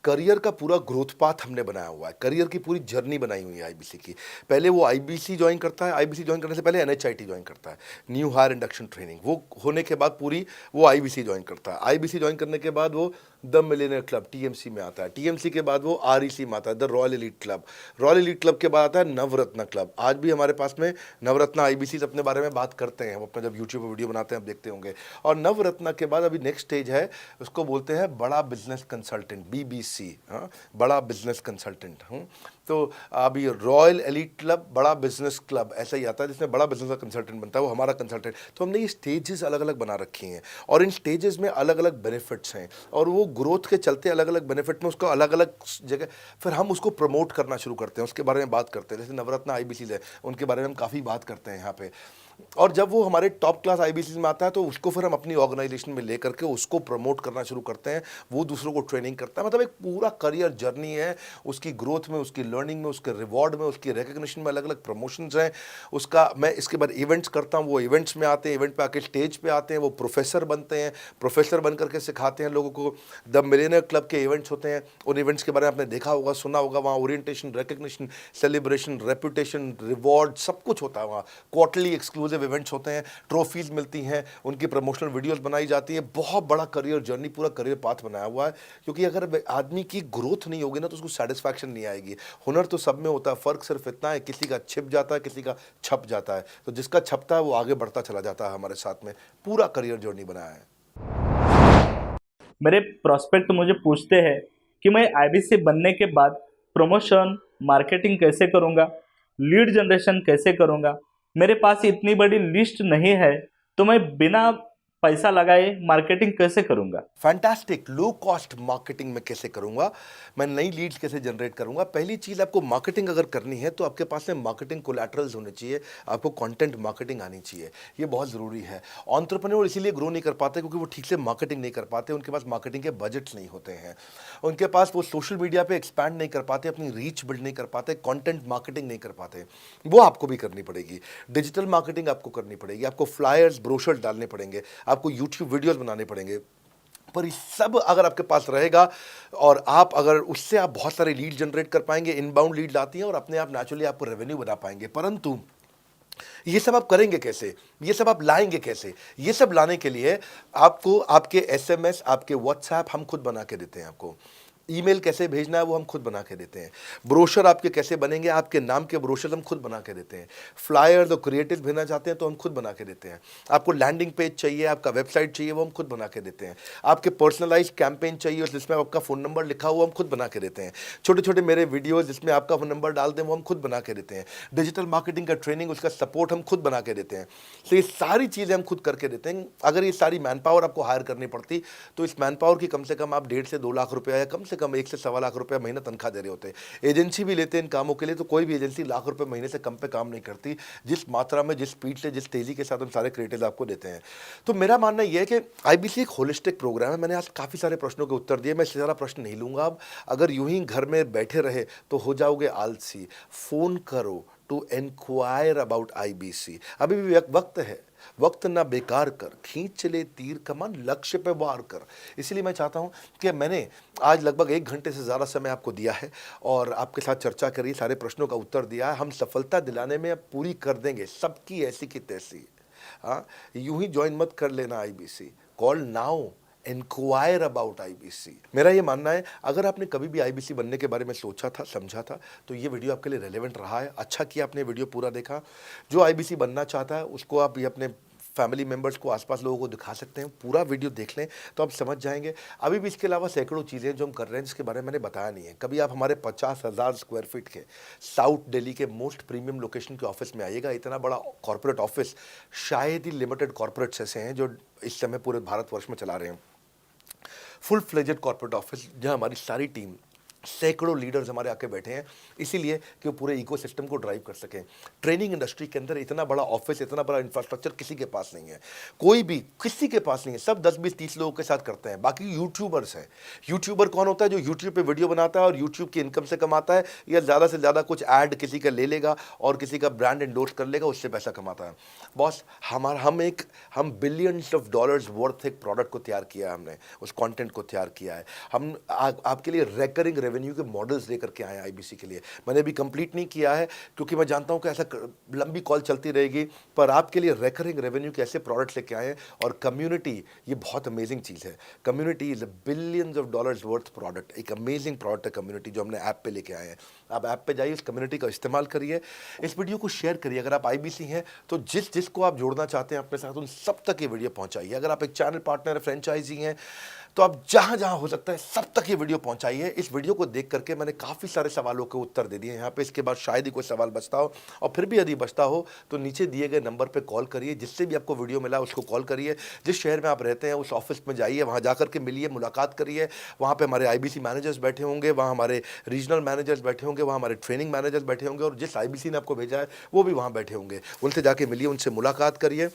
A: करियर का पूरा ग्रोथ पाथ हमने बनाया हुआ है, करियर की पूरी जर्नी बनाई हुई है आईबीसी की। पहले वो आईबीसी ज्वाइन करता है, आईबीसी ज्वाइन करने से पहले एनएचआईटी ज्वाइन करता है, न्यू हायर इंडक्शन ट्रेनिंग। वो होने के बाद पूरी वो आईबीसी ज्वाइन करता है। आईबीसी ज्वाइन करने के बाद वो द मिलियनेयर क्लब टीएमसी में आता है। टीएमसी के बाद वो आरईसी में आता है, the royal elite club. Royal elite club के बाद आता है नवरत्न क्लब। आज भी हमारे पास में नवरत्न आईबीसी अपने बारे में बात करते हैं, हम अपना जब यूट्यूब पर वीडियो बनाते हैं आप देखते होंगे। और नवरत्न के बाद अभी नेक्स्ट स्टेज है, उसको बोलते हैं बड़ा बिजनेस कंसल्टेंट, बीबीसी। हाँ, बड़ा बिजनेस कंसल्टेंट। तो अभी रॉयल एलीट क्लब, बड़ा बिजनेस क्लब, ऐसा ही आता है जिसमें बड़ा बिजनेस का कंसल्टेंट बनता है, वो हमारा कंसल्टेंट। तो हमने ये स्टेजेस अलग अलग बना रखी हैं और इन स्टेजेस में अलग अलग बेनिफिट्स हैं और वो ग्रोथ के चलते अलग अलग बेनिफिट में उसको अलग अलग जगह फिर हम उसको प्रमोट करना शुरू करते हैं, उसके बारे में बात करते हैं। जैसे नवरत्न आईबीसी है, उनके बारे में हम काफ़ी बात करते हैं यहाँ पे। और जब वो हमारे टॉप क्लास आईबीसी में आता है तो उसको फिर हम अपनी ऑर्गेनाइजेशन में लेकर के उसको प्रमोट करना शुरू करते हैं, वो दूसरों को ट्रेनिंग करता है। मतलब एक पूरा करियर जर्नी है, उसकी ग्रोथ में, उसकी लर्निंग में, उसके रिवॉर्ड में, उसकी रिकग्निशन में अलग अलग प्रमोशंस हैं उसका। मैं इसके बाद इवेंट्स करता हूँ, वो इवेंट्स में आते हैं, इवेंट पे आके स्टेज पे आते हैं, वो प्रोफेसर बनते हैं, प्रोफेसर बन करके सिखाते हैं लोगों को। द मिलियनेयर क्लब के इवेंट्स होते हैं, उन इवेंट्स के बारे में आपने देखा होगा, सुना होगा। वहाँ orientation, recognition, celebration, reputation, reward सब कुछ होता है। वहाँ क्वार्टरली एक्सक्लूसिव इवेंट्स होते हैं, ट्रॉफीज मिलती हैं, उनकी प्रमोशनल वीडियोस बनाई जाती है। बहुत बड़ा करियर जर्नी, पूरा करियर पाथ बनाया हुआ है। क्योंकि अगर आदमी की ग्रोथ नहीं होगी ना तो उसको सेटिस्फैक्शन नहीं आएगी। हुनर तो सब में होता है, फर्क सिर्फ इतना है किसी का छिप जाता है, किसी का छप जाता है। तो जिसका छपता है वो आगे बढ़ता चला जाता है। हमारे साथ में पूरा करियर जर्नी बनाया है।
P: मेरे प्रोस्पेक्ट मुझे पूछते हैं कि मैं आईबीसी बनने के बाद प्रमोशन, मार्केटिंग कैसे करूंगा, लीड जनरेशन कैसे करूंगा। मेरे पास इतनी बड़ी लिस्ट नहीं है तो मैं बिना पैसा लगाए मार्केटिंग कैसे करूंगा।
A: फैंटास्टिक। लो कॉस्ट मार्केटिंग में कैसे करूंगा, मैं नई लीड्स कैसे जनरेट करूंगा। पहली चीज़, आपको मार्केटिंग अगर करनी है तो आपके पास में मार्केटिंग कोलैटरल्स होने चाहिए, आपको कंटेंट मार्केटिंग आनी चाहिए, ये बहुत ज़रूरी है। एंटरप्रेन्योर इसीलिए ग्रो नहीं कर पाते क्योंकि वो ठीक से मार्केटिंग नहीं कर पाते, उनके पास मार्केटिंग के बजट्स नहीं होते हैं, उनके पास वो सोशल मीडिया पर एक्सपैंड नहीं कर पाते, अपनी रीच बिल्ड नहीं कर पाते, कॉन्टेंट मार्केटिंग नहीं कर पाते। वो आपको भी करनी पड़ेगी। डिजिटल मार्केटिंग आपको करनी पड़ेगी, आपको फ्लायर्स, ब्रोशर्स डालने पड़ेंगे, आपको यूट्यूब वीडियोस बनाने पड़ेंगे। पर ये सब अगर आपके पास रहेगा और आप अगर उससे आप बहुत सारे लीड जनरेट कर पाएंगे, इनबाउंड लीड आती हैं और अपने आप नेचुरली आपको रेवेन्यू बना पाएंगे। परंतु ये सब आप करेंगे कैसे, ये सब आप लाएंगे कैसे? ये सब लाने के लिए आपको आपके एसएमएस, आपके व्हाट्सएप हम खुद बना के देते हैं। आपको ईमेल कैसे भेजना है वो हम खुद बना के देते हैं। ब्रोशर आपके कैसे बनेंगे, आपके नाम के ब्रोशर हम खुद बना के देते हैं। फ्लायर्स और क्रिएटिव भेजना चाहते हैं तो हम खुद बना के देते हैं। आपको लैंडिंग पेज चाहिए, आपका वेबसाइट चाहिए, वो हम खुद बना के देते हैं। आपके पर्सनलाइज कैंपेन चाहिए जिसमें आपका फ़ोन नंबर लिखा हुआ, हम खुद बना के देते हैं। छोटे छोटे मेरे वीडियोज़ जिसमें आपका फ़ोन नंबर डाल दें वो हम खुद बना के देते हैं। डिजिटल मार्केटिंग का ट्रेनिंग, उसका सपोर्ट हम खुद बना के देते हैं। तो ये सारी चीज़ें हम खुद करके देते हैं। अगर ये सारी मैन पावर आपको हायर करनी पड़ती तो इस मैन पावर की कम से कम आप 1.5 से 2 लाख रुपया या कम से कम 1 से 1.25 लाख रुपया महीना तनख्वाह दे रहे होते हैं। एजेंसी भी लेते हैं इन कामों के लिए, तो कोई भी एजेंसी लाख रुपए महीने से कम पे काम नहीं करती, जिस मात्रा में, जिस स्पीड से, जिस तेजी के साथ हम सारे क्रिएटिव आपको देते हैं। तो मेरा मानना यह है कि आईबीसी एक होलिस्टिक प्रोग्राम है। मैंने आज काफ़ी सारे प्रश्नों के उत्तर दिए, मैं इससे ज़्यादा प्रश्न नहीं लूँगा अब। अगर यूं ही घर में बैठे रहे तो हो जाओगे आलसी। फ़ोन करो, टू इंक्वायर अबाउट IBC। अभी भी वक्त है, वक्त ना बेकार कर, खींच ले तीर कमान, लक्ष्य पे वार कर। इसलिए मैं चाहता हूं कि मैंने आज लगभग 1 घंटे से ज़्यादा समय आपको दिया है और आपके साथ चर्चा करी, सारे प्रश्नों का उत्तर दिया है। हम सफलता दिलाने में अब पूरी कर देंगे, सबकी ऐसी की तैसी। हाँ, यूं ही ज्वाइन मत कर लेना IBC, call now, enquire about IBC। मेरा ये मानना है, अगर आपने कभी भी IBC बनने के बारे में सोचा था, समझा था, तो ये वीडियो आपके लिए रेलेवेंट रहा है। अच्छा किया आपने वीडियो पूरा देखा। जो IBC बनना चाहता है उसको आप ये अपने फैमिली मेम्बर्स को, आसपास लोगों को दिखा सकते हैं। पूरा वीडियो देख लें तो आप समझ जाएंगे। अभी भी इसके अलावा सैकड़ों चीज़ें जो हम कर रहे हैं जिसके बारे में मैंने बताया नहीं है। कभी आप हमारे 50,000 स्क्वायर फीट के साउथ दिल्ली के मोस्ट प्रीमियम लोकेशन के ऑफिस में आइएगा। इतना बड़ा कॉर्पोरेट ऑफिस शायद ही लिमिटेड कॉर्पोरेट्स ऐसे हैं जो इस समय पूरे भारतवर्ष में चला रहे हैं। फुल फ्लेजेड कॉर्पोरेट ऑफिस जहां हमारी सारी टीम, सैकड़ों लीडर्स हमारे आके बैठे हैं, इसीलिए कि वो पूरे इकोसिस्टम को ड्राइव कर सकें। ट्रेनिंग इंडस्ट्री के अंदर इतना बड़ा ऑफिस, इतना बड़ा इंफ्रास्ट्रक्चर किसी के पास नहीं है, कोई भी किसी के पास नहीं है। सब 10, 20, 30 लोगों के साथ करते हैं। बाकी यूट्यूबर्स हैं। यूट्यूबर कौन होता है? जो यूट्यूब पे वीडियो बनाता है और यूट्यूब की इनकम से कमाता है, या ज़्यादा से ज़्यादा कुछ ऐड किसी का ले लेगा और किसी का ब्रांड एंडोर्स कर लेगा, उससे पैसा कमाता है। बॉस, हम बिलियंस ऑफ डॉलर्स वर्थ एक प्रोडक्ट को तैयार किया है, हमने उस कंटेंट को तैयार किया है। हम आपके लिए रेकरिंग रेवेन्यू के मॉडल्स लेकर के आए हैं IBC के लिए। मैंने अभी कंप्लीट नहीं किया है क्योंकि मैं जानता हूं कि ऐसा लंबी कॉल चलती रहेगी, पर आपके लिए रेकरिंग रेवेन्यू के ऐसे प्रोडक्ट्स लेके आए हैं। और कम्युनिटी, ये बहुत अमेजिंग चीज़ है। Community is billions of dollars worth product. एक अमेजिंग प्रोडक्ट है कम्युनिटी, जो हमने ऐप पे लेके आए हैं। आप ऐप पे जाइए, इस कम्युनिटी का इस्तेमाल करिए, इस वीडियो को शेयर करिए। अगर आप IBC हैं तो जिसको आप जोड़ना चाहते हैं अपने साथ, उन सब तक ये वीडियो पहुंचाइए। अगर आप एक चैनल पार्टनर, फ्रेंचाइजी हैं, तो आप जहां जहां हो सकता है सब तक ये वीडियो पहुंचाइए। इस वीडियो को देख करके मैंने काफ़ी सारे सवालों के उत्तर दे दिए यहाँ पे। इसके बाद शायद ही कोई सवाल बचता हो, और फिर भी यदि बचता हो तो नीचे दिए गए नंबर पे कॉल करिए। जिससे भी आपको वीडियो मिला उसको कॉल करिए। जिस शहर में आप रहते हैं उस ऑफिस में जाइए, वहाँ जा करके मिलिए, मुलाकात करिए। वहाँ पर हमारे IBC मैनेजर्स बैठे होंगे, वहाँ हमारे रीजनल मैनेजर्स बैठे होंगे, वहाँ हमारे ट्रेनिंग मैनेजर्स बैठे होंगे, और जिस IBC ने आपको भेजा है वो भी वहाँ बैठे होंगे। उनसे जाके मिलिए, उनसे मुलाकात करिए।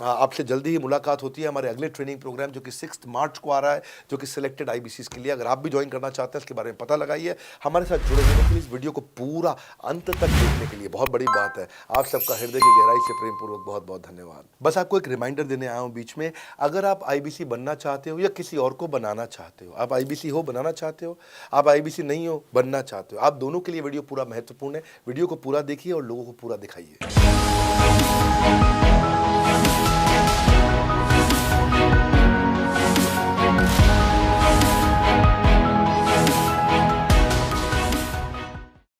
A: आपसे जल्दी ही मुलाकात होती है। हमारे अगले ट्रेनिंग प्रोग्राम जो कि 6 मार्च को आ रहा है, जो कि सिलेक्टेड IBCs के लिए, अगर आप भी ज्वाइन करना चाहते हैं इसके बारे में पता लगाइए। हमारे साथ जुड़े रहने के लिए, इस वीडियो को पूरा अंत तक देखने के लिए बहुत बड़ी बात है। आप सबका हृदय की गहराई से प्रेम पूर्वक बहुत बहुत धन्यवाद। बस आपको एक रिमाइंडर देने आया हूं बीच में, अगर आप IBC बनना चाहते हो या किसी और को बनाना चाहते हो, आप IBC हो, बनाना चाहते हो, आप IBC नहीं हो, बनना चाहते हो, आप दोनों के लिए वीडियो पूरा महत्वपूर्ण है। वीडियो को पूरा देखिए और लोगों को पूरा दिखाइए।